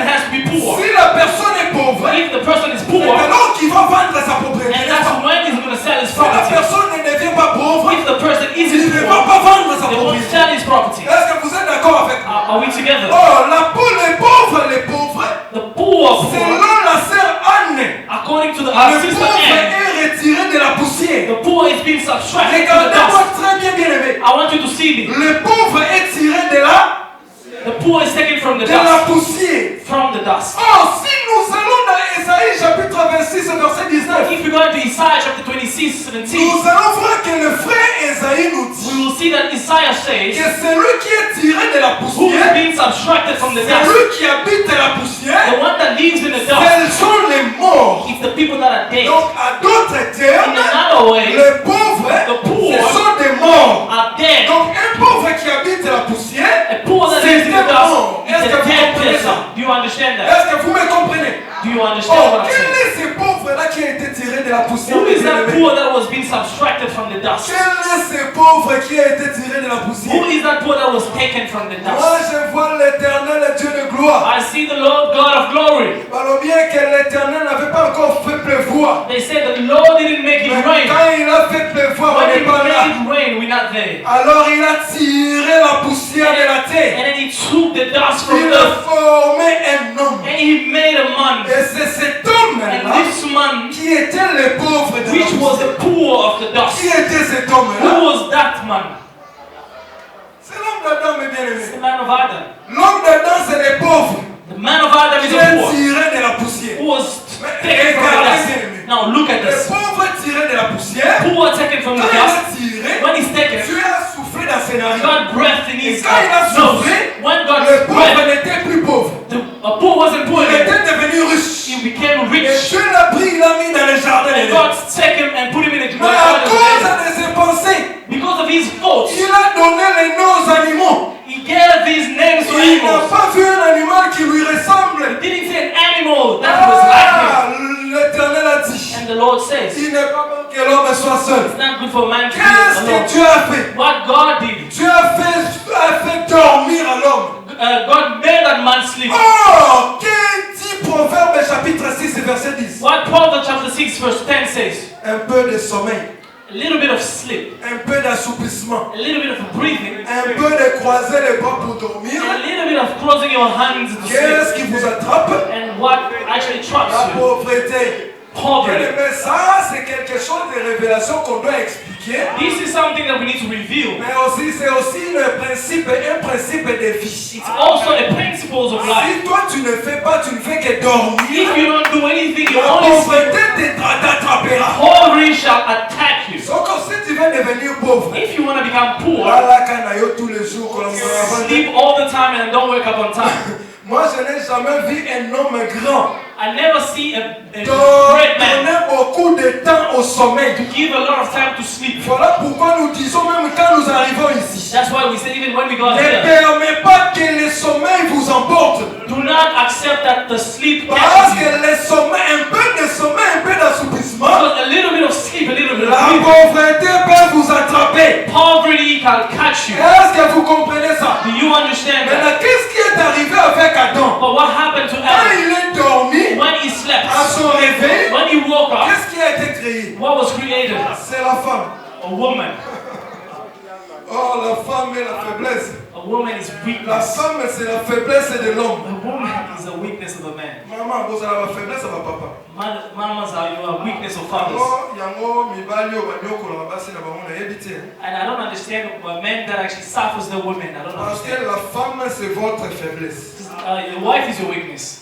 person has to be poor. Si la personne est pauvre, If the person is c'est poor, alors qu'il va vendre sa propriété. and that's when he's going to sell his Si la property. personne ne devient pas pauvre, If the person il isn't ne va poor, pas vendre sa they won't propriété. sell his property. Est-ce que vous êtes d'accord avec moi? Are we together? Oh, les pauvres, The poor, selon la sœur Anne, according to le our sister pauvre Anne, est retiré de la poussière. the poor is being subtracted to the Regardez-moi dust. très bien, bien aimé. I want you to see me. Le pauvre est tiré de The poor is taken from the la dust. poussière. From the dust. Oh, si nous allons dans Ésaïe chapitre 26, verset 19, If we go into Isaiah chapter 26, 17, nous allons voir que le frère Ésaïe nous we dit will see that Isaiah says, que celui qui est tiré de la who is poussière, being subtracted from the dust, celui qui habite la poussière, the one that lives in the dust, quels sont les morts. is the people that are dead. Donc, à d'autres In termes, another way, les pauvres, the poor ce sont des morts. are dead. Donc, un pauvre qui habite la poussière, A poor that c'est lives in the un dust mort. is Est-ce que a vous dead comprenez person. ça? Do you understand that? Est-ce que vous me comprenez? Do you understand Oh, what I'm quel saying? est ce pauvre-là qui a été tiré de la poussière? Who is that bien-aimé? poor that was being subtracted from the dust? Quel est ce pauvre qui a été tiré de la poussière? Who is that poor that was taken from the Moi, dust? je vois l'éternel Dieu de gloire. I see the Lord God of glory. Alors bien que l'éternel n'avait pas encore fait pleuvoir. They say the Lord didn't make it Mais rain. quand il a fait pleuvoir, on When n'est he pas là. made it rain, we're not there. Alors il a tiré la poussière de la terre. And then he took the dust from Il a earth formé un homme. and he made a man. Et c'est cet And homme-là this man, qui était le pauvre de la which was poussière. the poor of the Qui dust, était cet who homme-là? was that man? C'est l'homme d'Adam, mes It's bien-aimés. the man of Adam. L'homme d'Adam, c'est les pauvres. The man of Adam is Qui a est poor tiré de la poussière. who was taken from the dust. Now look at Le this. pauvre tiré de la poussière. Poor taken from the Quand il a dust. tiré, When he's taken, Dieu a soufflé dans ses narines. God breathed in Et his quand il a nose. soufflé, When le God pauvre breathed, n'était plus pauvre. a poor wasn't poor Il anymore. était devenu riche. He became Et rich. Dieu l'a pris, il l'a mis dans le jardin And d'Éden. God took him and put him in a Mais à cause garden. de ses pensées, Because of his thoughts, il a donné les noms aux animaux. he gave these names to Il n'a animals. pas vu un animal qui lui ressemble. He didn't say an animal that was like L'Éternel a dit, him. And the Lord says, il n'est pas bon que l'homme soit seul. it's not good for man to be Qu'est-ce que alone. Dieu a fait? What God did, Dieu a fait dormir à l'homme. God made that man sleep. Oh, que dit Proverbe chapitre 6 verset 10? What Proverbs chapter 6 verse 10 says, Un peu de sommeil, a little bit of sleep, un peu d'assouplissement, a little bit of breathing, un peu de croiser les bras pour dormir. a little bit of closing your hands to Qu'est-ce sleep. qui vous attrape? And what actually traps La you? pauvreté. Poverty. Mais ça, c'est quelque chose de révélation qu'on doit expliquer. This is something that we need to reveal. Mais aussi, c'est aussi un principe de vie. It's also the principles of life. Si toi tu ne fais pas, tu ne fais que dormir, If you don't do anything, you la only sleep. pauvreté t'attrapera. Poverty shall attack you. Donc si tu veux devenir pauvre, If you want to become poor, voilà canaillot tous les jours comme ça. sleep all the time and don't wake up on time. Moi je n'ai jamais vu un homme grand I never see a great man donner beaucoup de temps au sommeil. to give a lot of time to sleep. Voilà pourquoi nous disons même quand nous arrivons ici, That's why we say even when we go ne here, permets pas que le sommeil vous emporte. do not accept that the sleep Parce catches que you. le sommeil, un peu de sommeil, un peu d'assouplissement, Because a little bit of sleep, a little bit of la sleep, pauvreté peut vous attraper. poverty can catch you. Est-ce que vous comprenez ça? Do you understand that? Maintenant, qu'est-ce qui est arrivé avec Adam? But what happened to Quand Adam il est dormi, when he slept? à son réveil, When he woke up, qu'est-ce qui a été créé? what was created? C'est la femme. A woman. Oh, la femme est la faiblesse. A woman is La weakness. femme, c'est la faiblesse de l'homme. A woman is a weakness of a man. Maman, vous avez la faiblesse à papa. Mamas are a weakness of fathers. Oh, yango mibali oyo banyokola basi na bango nayebi te. And I don't understand men that actually suffers the women. I don't Parce que understand. la femme, c'est votre faiblesse. Your wife is your weakness.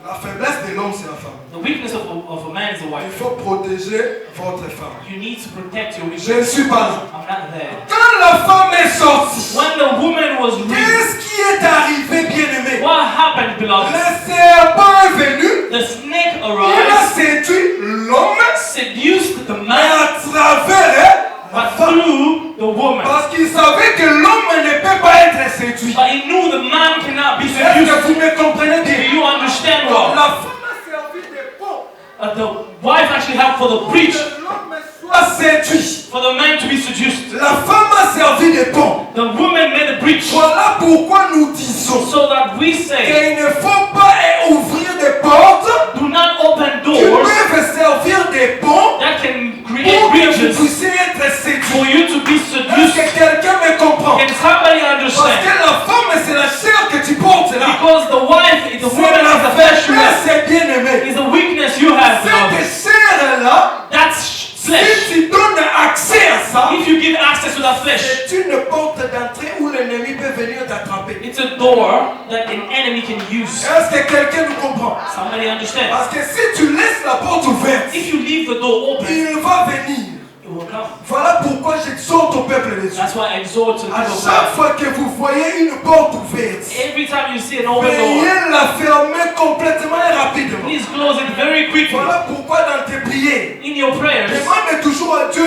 La faiblesse de l'homme, c'est la femme. The weakness of a man is the Il wife. faut protéger votre femme. You need to protect your Je ne weakness. suis pas là. I'm not there. Quand la femme est sortie, When the woman was raised, qu'est-ce qui est arrivé, bien-aimé? what happened, beloved? Le serpent est venu, The snake il a arose, séduit l'homme, seduced the mais man, à travers la but femme. through the woman. Parce qu'il savait que l'homme ne peut pas être séduit. But he knew the man cannot be Est-ce seduced. que vous me comprenez Do bien? you understand Donc, well? la femme a servi de pont. The wife actually helped for the preach, Que l'homme soit séduit. for the man to be seduced. La femme a servi de pont. The woman made the preach. Voilà pourquoi nous disons So that we say, qu'il ne faut pas ouvrir des portes do not open qui doors peuvent servir des ponts that can pour create que vous bridges puissiez être séduits. for you to be Est-ce seduced. que quelqu'un me comprend? Can somebody Parce understand? que la femme, c'est la chair que tu portes là. Because the wife, the C'est woman is la the flesh you faiblesse, have. c'est bien aimé. Is a weakness you have. beloved. Cette chair-là, That's flesh. si tu donnes accès à ça, If you give access to that flesh, c'est une porte d'entrée où l'ennemi peut venir t'attraper. it's a door that an enemy can use. Est-ce que quelqu'un nous comprend? Somebody understand? Parce que si tu laisses la porte ouverte, If you leave the door open, il va venir. it will come. Voilà pourquoi j'exhorte au peuple de Dieu. That's why I exhort to the À people of chaque God. fois que vous voyez une porte ouverte, Every time you see an open door, veuillez la fermer complètement et rapidement. please close it very quickly. Voilà pourquoi dans tes prières, In your prayers, demande toujours à Dieu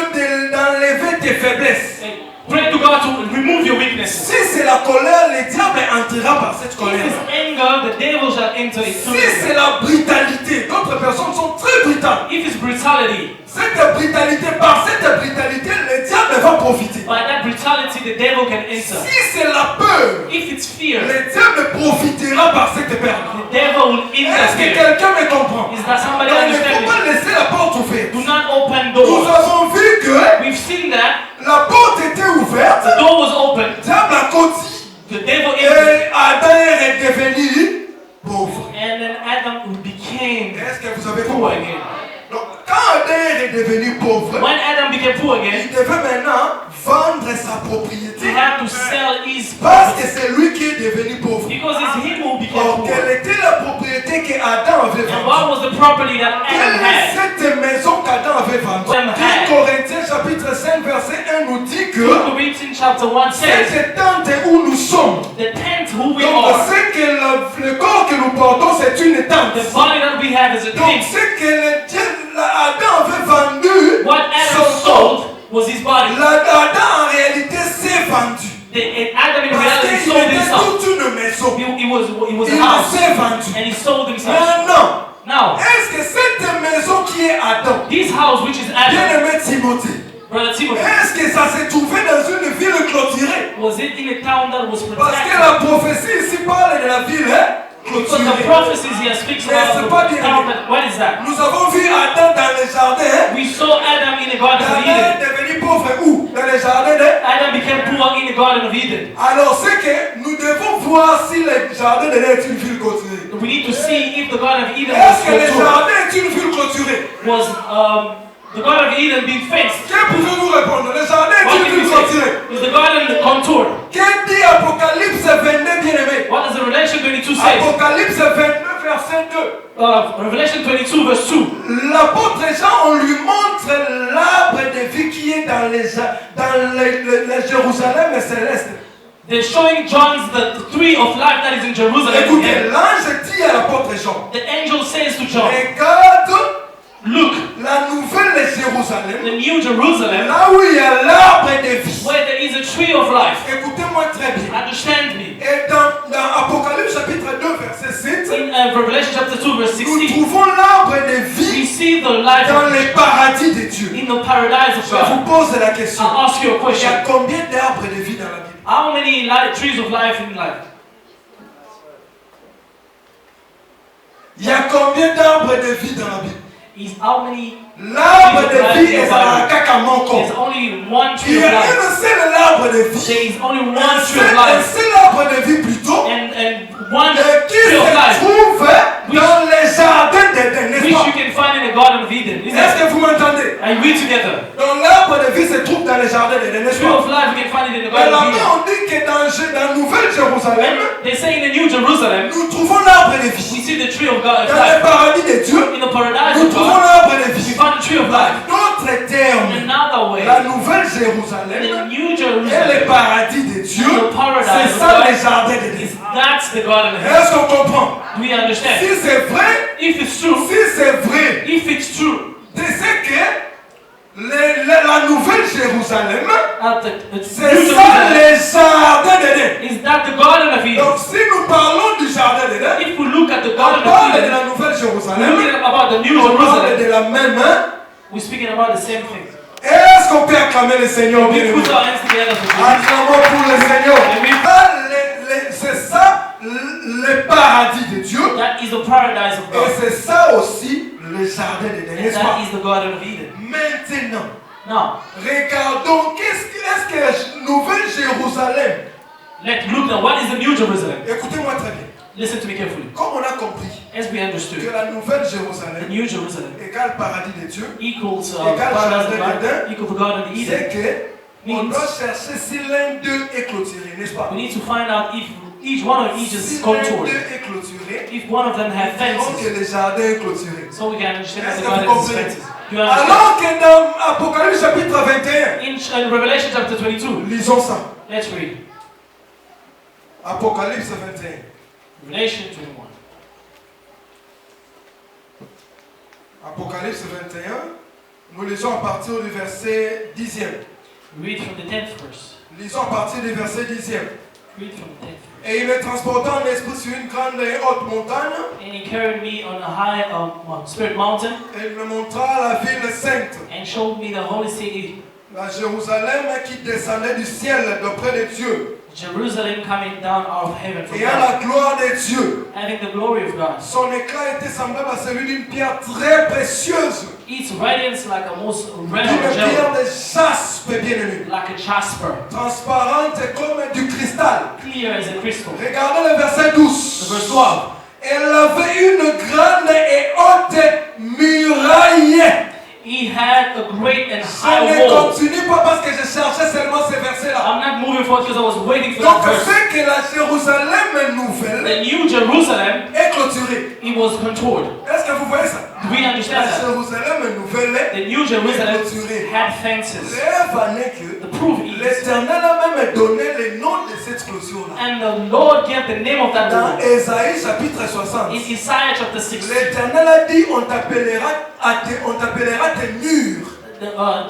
d'enlever tes faiblesses. pray to God to remove your weaknesses. Si c'est la colère, le diable entrera par cette If colère. it's anger, the devil shall enter it Si through c'est it. la brutalité, d'autres personnes sont très brutales. If it's brutality, Cette brutalité, par cette brutalité, le diable va profiter. by that brutality, the devil can enter. Si c'est la peur, If it's fear, le diable profitera par cette peur. the devil will Est-ce que interfere. quelqu'un me comprend? Is that somebody Donc, il ne faut understanding? pas laisser la porte ouverte. Do not open Nous doors. avons vu que We've seen that la porte était ouverte, the door was open. le diable a côté, The devil entered, et Adam est devenu pauvre. and then Adam became Est-ce que vous avez poor compris? again. Donc, quand Adam est devenu pauvre, When Adam became poor il again, devait maintenant vendre sa he propriété had to sell his parce que property c'est lui qui est devenu pauvre. because it's him who became Or, poor. quelle était la propriété que Adam avait And what vendue? was the property that Adam Quelle est had? cette maison qu'Adam avait vendue? Adam 1 had. Corinthiens chapitre 5 verset 1 nous dit que Corinthians chapter 1 says, cette tente où nous sommes, the tent who we donc are, ce que le corps que nous portons c'est une tente. the body that we have is a Donc tent. ce que Adam avait vendu, What Adam son corps, sold was his body. Adam en réalité s'est vendu. Adam in Parce reality qu'il sold était himself. toute une maison. It was Il a house, s'est vendu. and he sold himself. Maintenant, Now, est-ce que cette maison qui est Adam, this house, which is Adam, bien-aimé Timothée, Brother Timothy, est-ce que ça s'est trouvé dans une ville clôturée? was it in a town that was Parce que protected? la prophétie ici parle de la ville Because the clôturée. prophecies here speaks about the town that, what is that? Nous avons vu Adam dans le jardin. We saw Adam in the Garden of Adam Eden. est devenu pauvre où? Dans le jardin de... Adam became poor in the Garden of Eden. Alors c'est que nous devons voir si le jardin de est une ville clôturée. We need to see if the Garden of Eden Est-ce que le was jardin est une ville clôturée? the Garden of Eden being fenced. Que pouvez-vous répondre? Le jardin est What une can ville we clôturée. say? Is the garden contoured? Que dit Apocalypse 22, bien-aimé? What does Revelation 22 say? Apocalypse 22, verset 2. Revelation 22 verse 2. L'apôtre Jean, on lui montre l'arbre de vie qui est dans le Jérusalem céleste. They're showing John the tree of life that is in Jerusalem. Écoutez, l'ange dit à l'apôtre Jean, The angel says to John, regarde look, la nouvelle Jérusalem, the new Jerusalem, là où il y a l'arbre de vie. where there is a tree of life. Écoutez-moi très bien. Understand me. Et dans Apocalypse chapitre 2, verset 7, In Revelation chapter 2 verse nous 16, trouvons l'arbre de we vie see the life dans le paradis de Dieu. in the paradise of Je vous God. pose la question. I'll ask you a Il y question. a combien d'arbres de vie dans la Bible? How many trees of life in life? Il y a combien d'arbres de vie dans la Bible? Is how many? L'arbre de vie est à Kakamonko. There's only one Il tree y of a life. un seul arbre de vie. There is only Un one tree of seul life, arbre de vie plutôt. and one Qui tree of se life, trouve dans les jardins d'Éden, n'est-ce which pas? you can find in the Garden of Eden. Isn't Est-ce it? que vous m'entendez? Are we together? Donc l'arbre de vie se trouve dans les jardins d'Éden, n'est-ce Tree pas? of life, you can find it in the Mais Garden of là-bas, Eden. on dit que dans Nouvelle Jérusalem, They say in the New Jerusalem, nous trouvons l'arbre de we vie. see the tree of God, Dans le life. paradis de Dieu, In the paradise nous of trouvons God, l'arbre de we vie. find the tree of life. D'autres termes, Another way, la Nouvelle in the Jérusalem New et le Jerusalem, paradis de Dieu, the paradise c'est of ça God, les jardins d'Éden. that's the Garden of Eden. Est-ce qu'on comprend? Do we understand? Si c'est vrai, If it's true, if it's true, c'est que la Nouvelle Jérusalem, the c'est New ça Jerusalem, les jardins d'Éden. is that the Garden of Eden? Donc si nous parlons du jardin d'Éden, If we look at the on Garden parle of de Eden, la Nouvelle we're Jérusalem, looking about the New on parle Jerusalem, de la même, we're speaking about the same thing. Est-ce qu'on peut acclamer le Seigneur bien We aimé? put our hands together for Jesus. Acclamons pour le Seigneur. Amen. C'est ça le paradis de Dieu. That is the paradise of Et God. c'est ça aussi le jardin d'Éden, And n'est-ce that pas? is the Garden of Eden. Maintenant, Now, regardons est-ce que la Nouvelle Jérusalem, let's look at what is the New Jerusalem. écoutez-moi très bien, Listen to me carefully. comme on a compris As we que understood, la Nouvelle the Jérusalem New Jerusalem égale paradis de Dieu, equals Égal paradise of Jardin God, d'Éden. equals the Garden of c'est Eden. que on doit chercher si l'un d'eux est clôturé, n'est-ce pas? We need to find out if each one of each Si is l'un contoured. d'eux est clôturé, If one of them have donc fences, que le jardin est clôturé. so we can understand that Est-ce the que vous garden has comprenez? fences. Do you understand? Alors que dans Apocalypse chapitre 21, In Revelation chapter 22, lisons ça. let's read. Apocalypse 21. Revelation 21. Apocalypse 21, nous lisons à partir du verset 10e. Read from the 10th verse. Lisons à partir du verset 10e. Read from the 10th verse. Et il me transporta en esprit sur une grande et haute montagne, And he carried me on a high spirit mountain et il me montra la ville sainte, and showed me the holy city, la Jérusalem qui descendait du ciel d'auprès de Dieu, Jerusalem, coming down out of heaven from ayant God, la gloire de Dieu. having the glory of God. Son éclat était semblable à celui d'une pierre très précieuse, Its radiance like a most red d'une pierre gem, de jaspe bien-aimée, like a jasper, transparente comme du cristal. clear as a crystal. Regardez le verset The 12. verse 12. Elle avait une grande et haute muraille. He had a great and Je high ne wall. continue pas parce que je cherchais seulement ces versets-là. I'm not moving forward because I was waiting for Donc that verse. c'est que la Jérusalem nouvelle The New Jerusalem, est clôturée. it was contoured. Est-ce que vous voyez ça? Do we La understand that? Jérusalem nouvelle The New Jerusalem clôturée. had fences. Rêve en est que The proof is, l'Éternel a même donné le nom de cette clôture-là. and the Lord gave the name of that Dans wall. Ésaïe chapitre 60, In Isaiah chapter 6, l'Éternel a dit on t'appellera tes murs.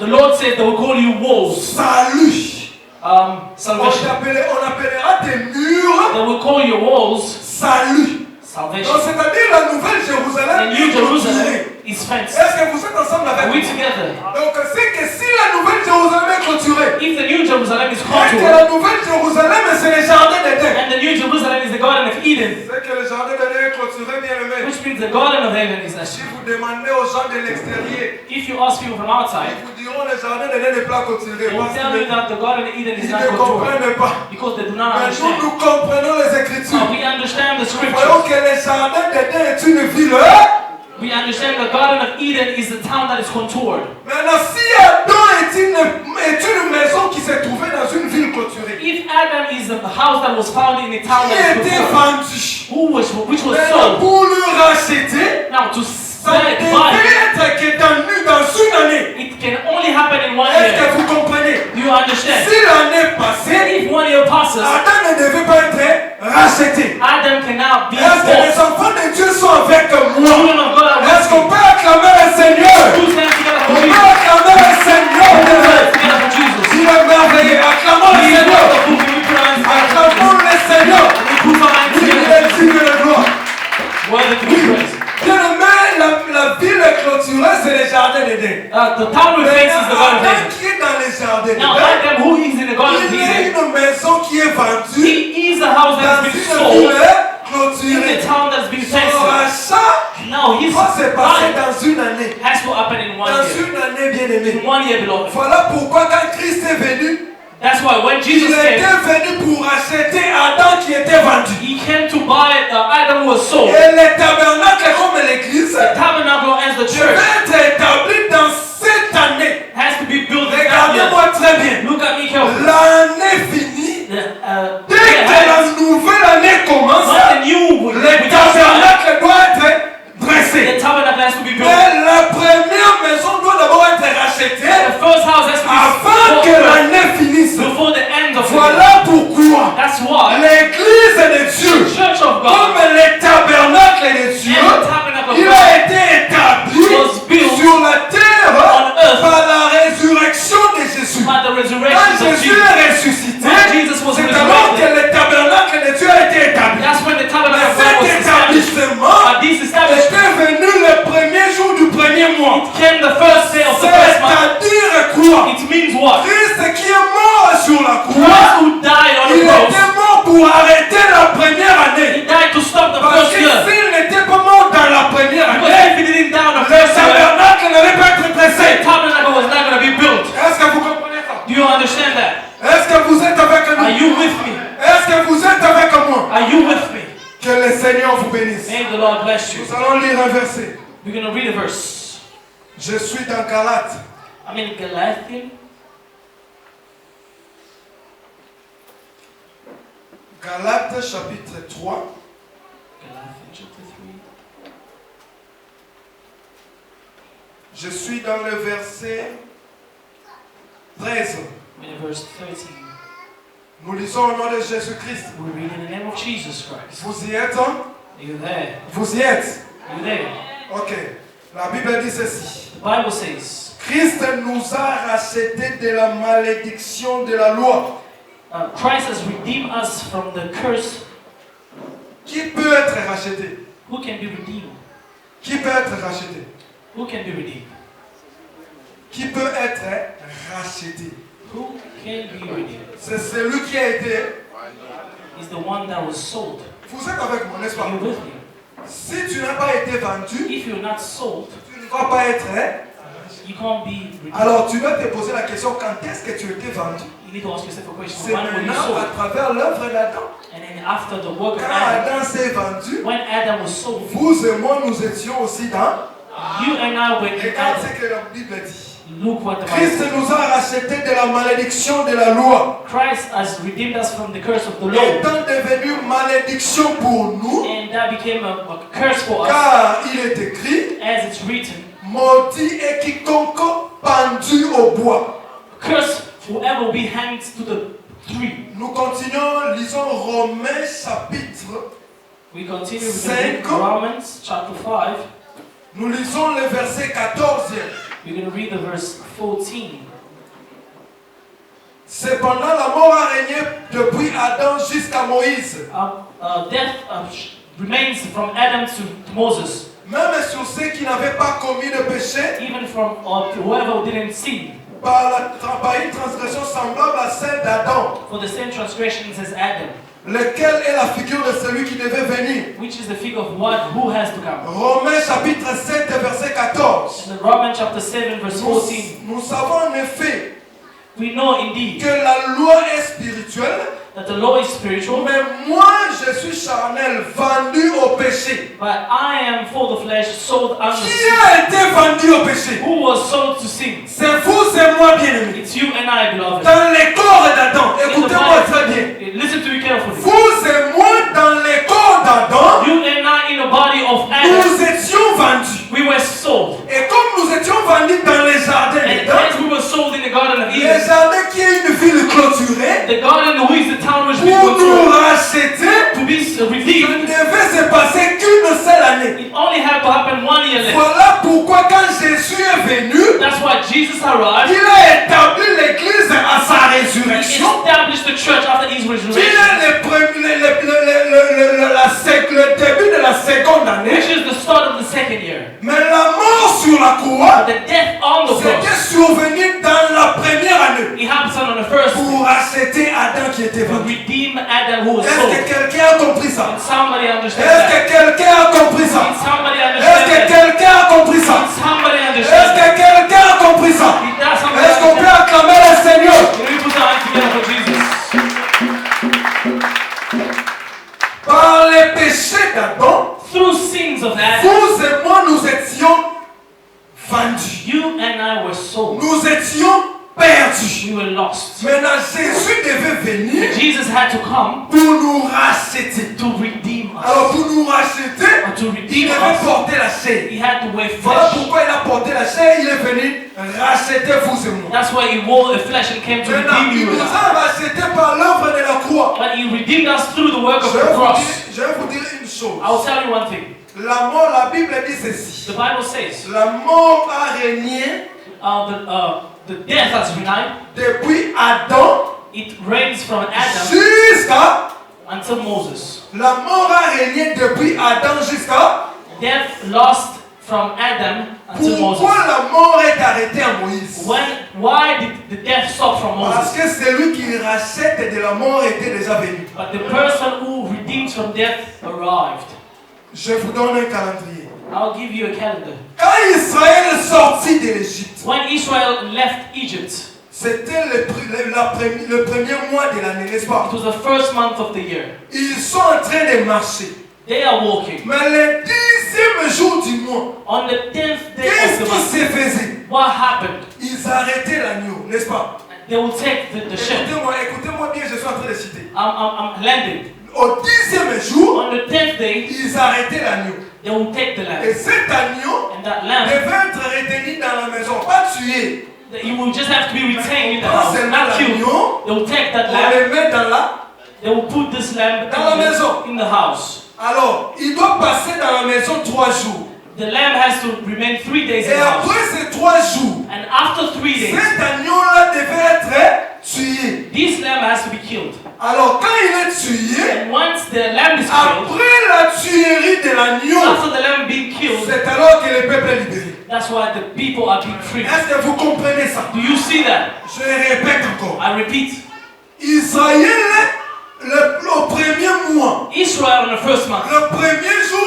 the Lord said they will call you walls. Salut. Salvation. On appellera tes murs They will call you walls salut. salvation. Donc c'est-à-dire la nouvelle Jérusalem The New est clôturée. Jerusalem is fenced. Est-ce que vous êtes ensemble Are avec we moi? together? Donc c'est que si la nouvelle Jérusalem est clôturée, If the New Jerusalem is et que contoured, la nouvelle Jérusalem c'est le jardin d'Éden. and the New Jerusalem is the Garden of Eden, C'est que le jardin d'Éden est clôturé, bien aimé. which means the Garden of Heaven is Si that. vous demandez aux gens de l'extérieur, If you ask people from ils outside, vous diront le jardin d'Éden n'est pas clôturé they will parce tell you qu'ils that the Garden of Eden is ne not contoured comprennent pas. because they do not Mais nous, understand. nous comprenons les Écritures. We understand the Voyons scriptures. que le jardin d'Éden est une ville. We understand the Garden of Eden is the town that is contoured. Maintenant, si Adam est une maison qui s'est trouvée dans une ville clôturée, If Adam is a house that was found in a town qui that was était contoured, vendu, which was maintenant sold, pour le racheter, now to ça sell it, devait buy être que dans une année. it can only happen in 1 Est-ce que year. vous comprenez? Do you understand? Si l'année passée, If 1 year passes, Adam ne devait pas être racheté. Adam cannot be Est-ce que les bought. enfants de Dieu sont avec moi? Children of God are Est-ce with qu'on peut acclamer le Seigneur? you. Who stand together On for peut Jesus? acclamer le Seigneur. Who stand together for Jesus? Il est merveilleux. Acclamons le He is Seigneur. wonderful. We put our hands together. Acclamons le Seigneur. We put our hands Il together. est digne de gloire. Worthy to be praised. Bien aimé, la ville clôturée, c'est le jardin d'Éden. The town with Mais faces is the Garden of Adam Eden. qui est dans le jardin Now, d'Éden, Adam, who is in the Garden of il y a Eden, une maison qui est vendue he is a house that dans has been une sold ville in clôturée. a town that's been Son fenced. rachat Now, his va se passer life dans une année. has to happen in 1 Dans year. une année, bien aimé. In 1 year, beloved. Voilà pourquoi quand Christ est venu, That's why when il Jesus était came, venu pour acheter Adam qui était vendu. he came to buy Adam who was sold. Et le tabernacle comme l'église The tabernacle as the church devait être établi dans cette année. has to be built in that year. Regardez-moi très bien. Look at me carefully. L'année finie, dès que la When nouvelle année commence, the new le tabernacle doit être dressé. the tabernacle has to be built. Mais la première maison doit d'abord être rachetée The first house has to avant que be built l'année finisse. before the end of the year. Voilà pourquoi That's why l'église de the Dieu, church of God comme le tabernacle de Dieu, and the tabernacle of il God a été établi was built sur la terre on earth par la résurrection de Jésus. by the Quand resurrection of Jésus Jesus. est ressuscité, When Jesus was c'est alors que resurrected, le tabernacle de Dieu a été établi. that's when the tabernacle Mais of God cet was established. établissement But this establishment était venu le premier jour du premier mois. came the first day of the first month. C'est-à-dire quoi? the Lord bless you. Nous allons lire un verset. We're going to read a verse. Je suis dans Galates. I'm in Galatians. Galates chapitre 3. Galatians chapter 3. Je suis dans le verset 13. In verse 13. Nous lisons au nom de Jésus-Christ. We read in the name of Jesus Christ. Vous y êtes, hein? Are you there? Vous y êtes? Are you there? Ok. La Bible dit ceci. The Bible says, Christ nous a rachetés de la malédiction de la loi. Christ has redeemed us from the curse. Qui peut être racheté? Who can be redeemed? Qui peut être racheté? Who can be redeemed? Qui peut être racheté? Who can be redeemed? C'est celui qui a été. Is the one that was sold. Vous êtes avec moi, n'est-ce pas? Are you with me? Si tu n'as pas été vendu, If you're not sold, tu ne vas pas être. you can't be redeemed. Alors tu vas te poser la question, quand est-ce que tu étais vendu? You need to ask yourself a question. C'est When were you maintenant à sold? travers l'œuvre d'Adam. And then after the work of Quand Adam, Adam s'est vendu, when Adam was sold, vous et moi nous étions aussi dans. you and I were in Regarde Adam. ce que la Bible dit. Look what the Bible Christ says. nous a rachetés de la malédiction de la loi, Christ has redeemed us from the curse of the law. étant devenu malédiction pour nous, And that became a curse for us. car il est écrit, As it's written, maudit est quiconque pendu au bois. curse whoever will be hanged to the tree. Nous continuons, lisons Romains chapitre. We continue with Cinq. Romans chapter 5. Nous lisons le verset 14. We're going to read the verse 14. Cependant, la mort a régné depuis Adam jusqu'à Moïse, Death remains from Adam to Moses, même sur ceux qui n'avaient pas commis de péché, even from whoever didn't sin. par une transgression semblable à celle d'Adam, For the same transgressions as Adam, lequel est la figure de celui qui devait venir. which is the figure of who has to come. Romains chapitre 7, verset 14. In Romans chapter 7 verse 14, Nous savons en effet we know indeed que la loi est spirituelle, that the law is spiritual, mais moi je suis charnel, vendu au péché. but I am for the flesh, sold under Qui sin. a été vendu au péché? Who was sold to sin? C'est vous, c'est moi, bien-aimé. It's you and I, beloved. Dans les corps d'Adam, In the écoutez-moi très body, bien. listen to me carefully. Vous et moi, dans les corps d'Adam, You and I in the body of Adam, nous étions vendus. we were sold. Et comme nous étions vendus dans les jardins And d'Éden, as we were sold in the Garden of les Eden, jardins qui est une ville clôturée, the garden which the town was pour nous built racheter, to be il ne redeemed, devait se passer qu'une seule année. it only had to happen 1 year left. Voilà pourquoi quand Jésus est venu, That's why Jesus arrived. il a établi l'église à sa He résurrection. established the church after his Qui resurrection, est le début de la seconde année. which is the start of the second year. Mais la mort sur la croix, The death on the c'était cross, survenu dans la première année it happened on the first pour racheter Adam qui était to vendu. redeem Adam who was Est-ce sold. que quelqu'un a compris ça? Did somebody understand Est-ce that? que quelqu'un a compris ça? Did somebody Est-ce que understand that? quelqu'un a compris ça? Did somebody Est-ce understand that? que quelqu'un a compris ça? Did that somebody Est-ce qu'on peut understand? acclamer le Seigneur? Can we put our hands together for Jesus? Par les péchés d'Adam, Through sins of Adam, vous et moi nous étions vendus. you and I were sold. Nous étions perdus. We were lost. Maintenant, Jésus devait venir Jesus had to come pour nous racheter. to redeem us. Alors, pour nous racheter, Or to il redeem devait us, porter la chair. he had to wear Voilà flesh. pourquoi il a porté la chair. Il est venu racheter vous et moi. That's why he wore a flesh and came to Maintenant, redeem il you nous and I. a rachetés par l'œuvre de la croix. But he redeemed us through the work of Je the vais vous cross. dire, je vais vous dire une chose. I'll tell you one thing. La mort, la Bible dit ceci. The Bible says La mort a régné the death has reigned. depuis Adam It reigns from Adam jusqu'à... until Moses. La mort a régné depuis Adam jusqu'à... Death lost from Adam until Moses. Pourquoi la mort est arrêtée à Moïse? Why did the death stop from Parce Moses? que celui qui rachète de la mort était déjà venu. But the person who redeems from death arrived. Je vous donne un calendrier. I'll give you a calendar. Quand Israël sortit de l'Égypte, When Israel left Egypt, c'était le premier mois de l'année, n'est-ce pas? it was the first month of the year. Ils sont en train de marcher. They are walking. Mais le 10e jour du mois, On the 10th day qu'est-ce of the qui month, se faisait? what happened? Ils arrêtaient l'agneau, n'est-ce pas? They will take the shepherd. Écoutez-moi bien, je suis en train de citer. I'm landing. Au 10e jour, On the 10th day, ils arrêtaient l'agneau. they will take the lamb. Et cet agneau And that lamb, devait être retenu dans la maison, pas tué. you will just have to be retained in the Pas house, seulement not killed. l'agneau, They will take that on lamb. le met dans la... They will put this lamb Dans la maison. in the house. Alors, il doit passer dans la maison 3 jours. The lamb has to remain 3 days in Et the house. après ces 3 jours, And after 3 days, cet agneau-là devait être tué. this lamb has to be killed. Alors, quand il est tué, And once the lamb is killed, après la tuerie de l'agneau, after the lamb being killed, c'est alors que le peuple est libéré. that's why the people are being free. Est-ce que vous comprenez ça? Do you see that? Je répète encore. I repeat. Israël, au premier mois, Israel on the first month, le premier jour,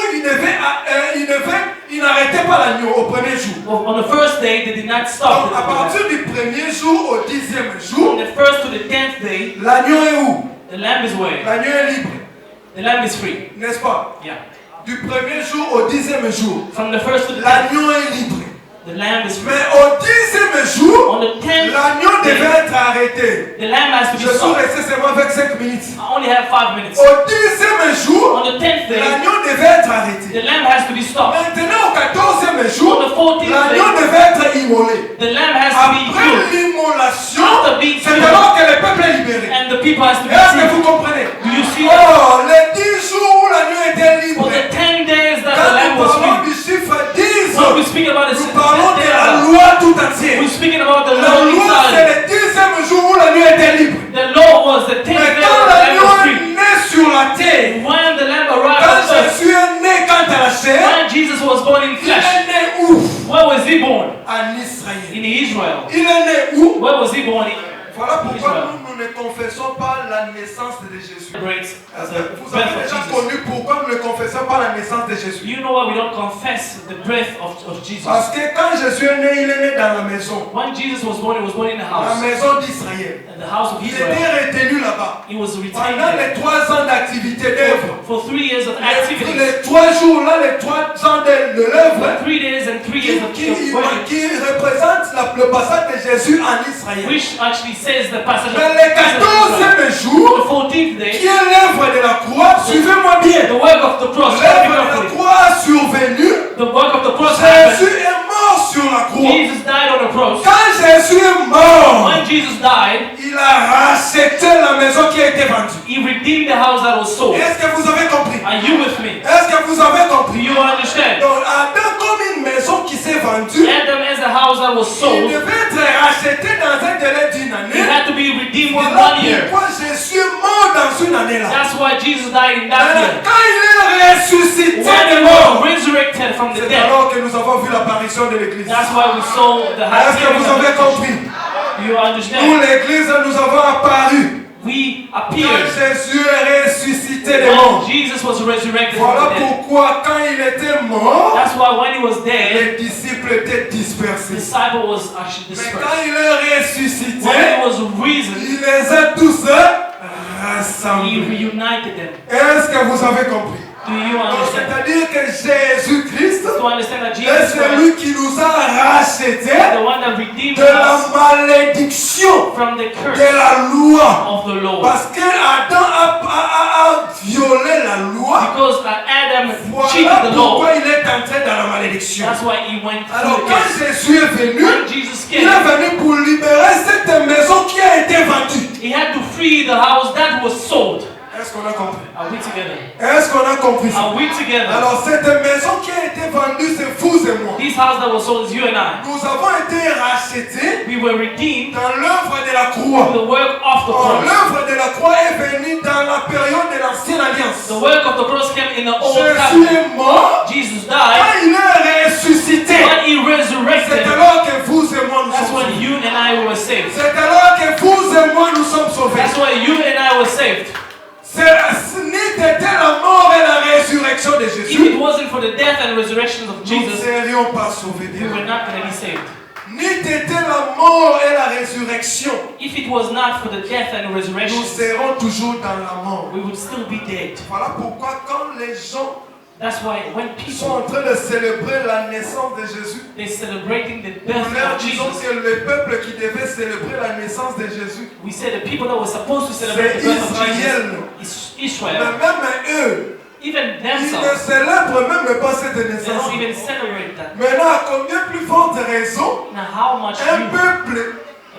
il n'arrêtait pas l'agneau au premier jour. on the first day, they did not stop. Donc, à partir du premier jour au 10e jour, From the first to the 10th day, l'agneau est où? the lamb is where? L'agneau est libre, The lamb is free. n'est-ce pas? Yeah. Du premier jour au 10e jour, From the first to the 10th, l'agneau est libre. the lamb is free. Mais au 10e jour, On the 10th l'agneau devait day, être arrêté. the lamb has to be Je suis stopped. resté seulement avec 5 minutes. I only have 5 minutes. Au 10e jour, On the 10th day, l'agneau devait être arrêté. the lamb has to be stopped. Maintenant, au 14e jour, On the 14th l'agneau day, devait être immolé. the lamb has to be Après killed. l'immolation, After being c'est killed, alors que le peuple est libéré. and the people has to be Est-ce que free. vous comprenez? Do you see that? Oh, les 10 jours où l'agneau était libre. For the 10 days that the Quand lamb nous was parlons free, du chiffre 10, when we speak about the nous parlons de la we're loi tout entière. speaking about the La law loi, inside. c'est le 10e jour où l'agneau était libre. The law was the 10th Mais day quand that the lamb l'agneau was est free. né sur la terre, When the lamb arrived quand on earth, Jésus est né quant à la chair, when Jesus was born in il flesh, est né où? where was he born? En Israël. In Israel. Il est né où? Where was he born in? Voilà pourquoi Israël. nous ne confessons pas la naissance de Jésus. Celebrates Est-ce the que vous birth avez of déjà Jesus. connu pourquoi nous ne confessons pas la naissance de Jésus? You know why we don't confess the birth of Jesus? Parce que quand Jésus est né, il est né dans la maison. When Jesus was born in the La house. maison d'Israël. In the house of Il Israel. était retenu là-bas. He was retained Pendant there les 3 ans d'activité d'œuvre. for 3 years of activities. Les 3 jours là, les 3 ans de l'œuvre, For 3 days and 3 years of working, qui représente le passage de Jésus en Israël. which actually says the passage of Mais le Israel. 14e The jour, 14th day, qui est l'œuvre de la croix, suivez-moi bien. the work of the cross. L'œuvre de la croix a survenu. The work of the cross happened. Jésus est mort sur la croix. Jesus died on the cross. Quand Jésus est mort, When Jesus died, il a racheté la maison qui a été vendue. he redeemed the house that was sold. Est-ce que vous avez compris? Are you with me? Est-ce que vous avez Do compris? you understand? Donc, Adam, comme une maison qui s'est vendue, Adam as a house that was il sold, devait être racheté dans un délai d'une it année. had to be redeemed in Voilà 1 year. pourquoi Jésus est mort dans une année là. That's why Jesus died in that Maintenant, year. quand il est ressuscité When de he mort, was resurrected from the c'est dead, alors que nous avons vu l'apparition de l'Église. that's why we saw the Est-ce que vous avez activity. compris? Do you Nous, understand? l'Église, nous avons apparu We quand appeared Jésus est ressuscité de when mort. Jesus was resurrected Voilà from the dead. pourquoi quand il était mort, That's why when he was dead, les disciples étaient the dispersés. disciple was actually Mais dispersed. quand il est ressuscité, When he was risen, il les a tous he rassemblés. reunited them. Est-ce que vous avez compris? Do you Donc, understand? c'est-à-dire que Jésus-Christ To understand that est Jesus Christ, celui qui nous a rachetés the one that redeemed de la us malédiction from the de curse la loi. of the law. Parce que Adam a violé la loi. Because Adam Voilà cheated the law, pourquoi il est entré dans la malédiction. that's why he went Alors through quand the curse. Jésus est venu, When Jesus il est came, venu pour libérer cette maison qui a été vendue. he had to free the house that was sold. Est-ce qu'on a compris? Are we together? Est-ce qu'on a compris ça? Are we together? Alors cette maison qui a été vendue, c'est vous et moi. This house that was sold is you and I. Nous avons été rachetés We were redeemed dans l'œuvre de la through croix. the work of the Or, cross. l'œuvre de la croix est venue dans la période de l'ancienne alliance. The work of the cross came in the old Jésus covenant. est mort. Jesus Quand died. il est ressuscité, When he c'est resurrected, alors que vous et moi nous that's sommes when sauvés. you and I were saved. C'est alors que vous et moi nous sommes sauvés. That's why you and I were saved. Ce n'était la mort et la résurrection de If Jésus, it wasn't for the death and resurrection of nous ne Jesus, serions pas sauvés. we were not going to be saved. n'eût été la mort et la résurrection, if it was not for the death and resurrection, nous serons toujours dans la mort. we would still be dead. Voilà pourquoi quand les gens That's why when sont en people, train de célébrer la naissance de Jésus, they're celebrating the nous birth leur of disons Jesus, que le peuple qui devait célébrer la naissance de Jésus, we say the people that were supposed to celebrate the c'est birth of Israël. Jesus is Mais Israel. même eux, Even ils ne themselves, célèbrent même pas cette they naissance. don't even celebrate that. Maintenant, à combien plus forte raison, Now how much un you, peuple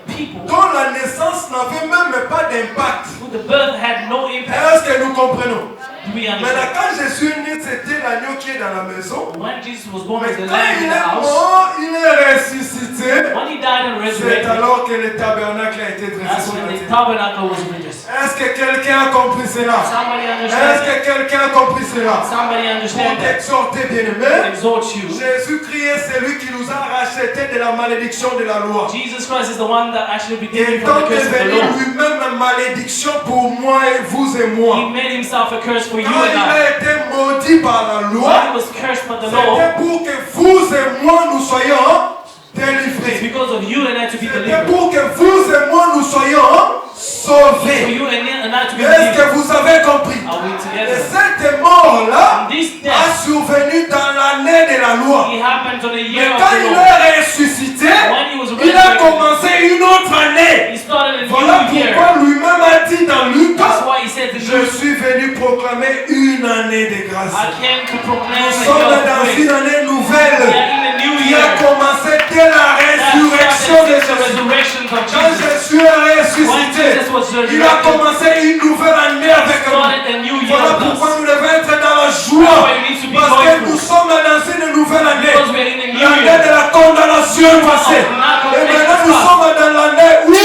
people, dont la naissance n'avait même pas d'impact. who the birth had no impact, Est-ce que nous comprenons? do we Maintenant, understand? quand Jésus est né, c'était l'agneau qui est dans la maison. When Jesus was born Mais as a quand lamb il in the est house, mort, il est ressuscité. when he died and C'est resurrected, alors que le tabernacle a été dressé that's sur when la the terre. tabernacle was reduced. Est-ce que quelqu'un a compris cela? Somebody Est-ce understand? que quelqu'un a compris cela? Somebody Pour understand that? t'exhorter, To bien-aimé, exhort you. Jésus-Christ est celui qui nous a rachetés de la malédiction de la loi. Jesus Christ is the one that actually redeemed you Étant from the curse of the devenu law. lui-même malédiction pour moi et vous et He moi. made himself a curse for you Quand il and I. a été maudit par la When loi, he was cursed by the law, c'était pour que vous et moi nous soyons it's délivrés. because of you and I to be C'était delivered. pour que vous et moi nous soyons For sauvés. you and I to be Est-ce delivered. que vous avez compris? Are we Et together? cette mort-là And this a death, survenu dans l'année de la loi. it happened on the Mais year of quand the il law. est ressuscité, When he was il a resurrected, commencé une autre année. he started a Voilà new year. pourquoi lui-même a dit dans Luc, That's why he said to je Jews, suis venu proclamer une année de grâce. I came to proclaim Nous the sommes year of dans grace. une année We nouvelle are in the new qui a year. commencé dès la That résurrection started de since the Jésus. resurrection of Quand Jesus. Jésus est When ressuscité, Jesus was il a resurrected, commencé une nouvelle année avec nous. started a new year Voilà with pourquoi us. nous devons être dans la That's joie. why you need to be Parce que nous joyful. sommes dans une nouvelle année. Because we are in a new L'année year. de la condamnation est passée. Et maintenant nous sommes dans l'année où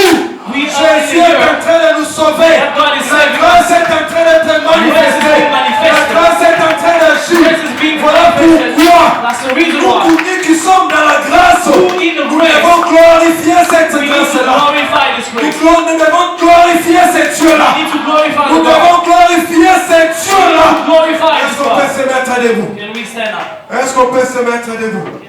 We are in Jésus the est year en train de nous sauver. that God is La saving grâce us. est en train d'être Grace is manifestée. being La manifested. grâce est en train d'agir. Grace is being Voilà manifested. pourquoi That's the reason nous why tous qui sommes dans la grâce, who in the nous grace devons glorifier cette we need to grâce-là. glorify this grace. Nous devons glorifier ce Dieu-là. We need to glorify Nous the God. devons glorifier ce Dieu-là. Glorify Est-ce this qu'on peut God. se mettre debout? Can we stand up? Est-ce qu'on peut se mettre debout?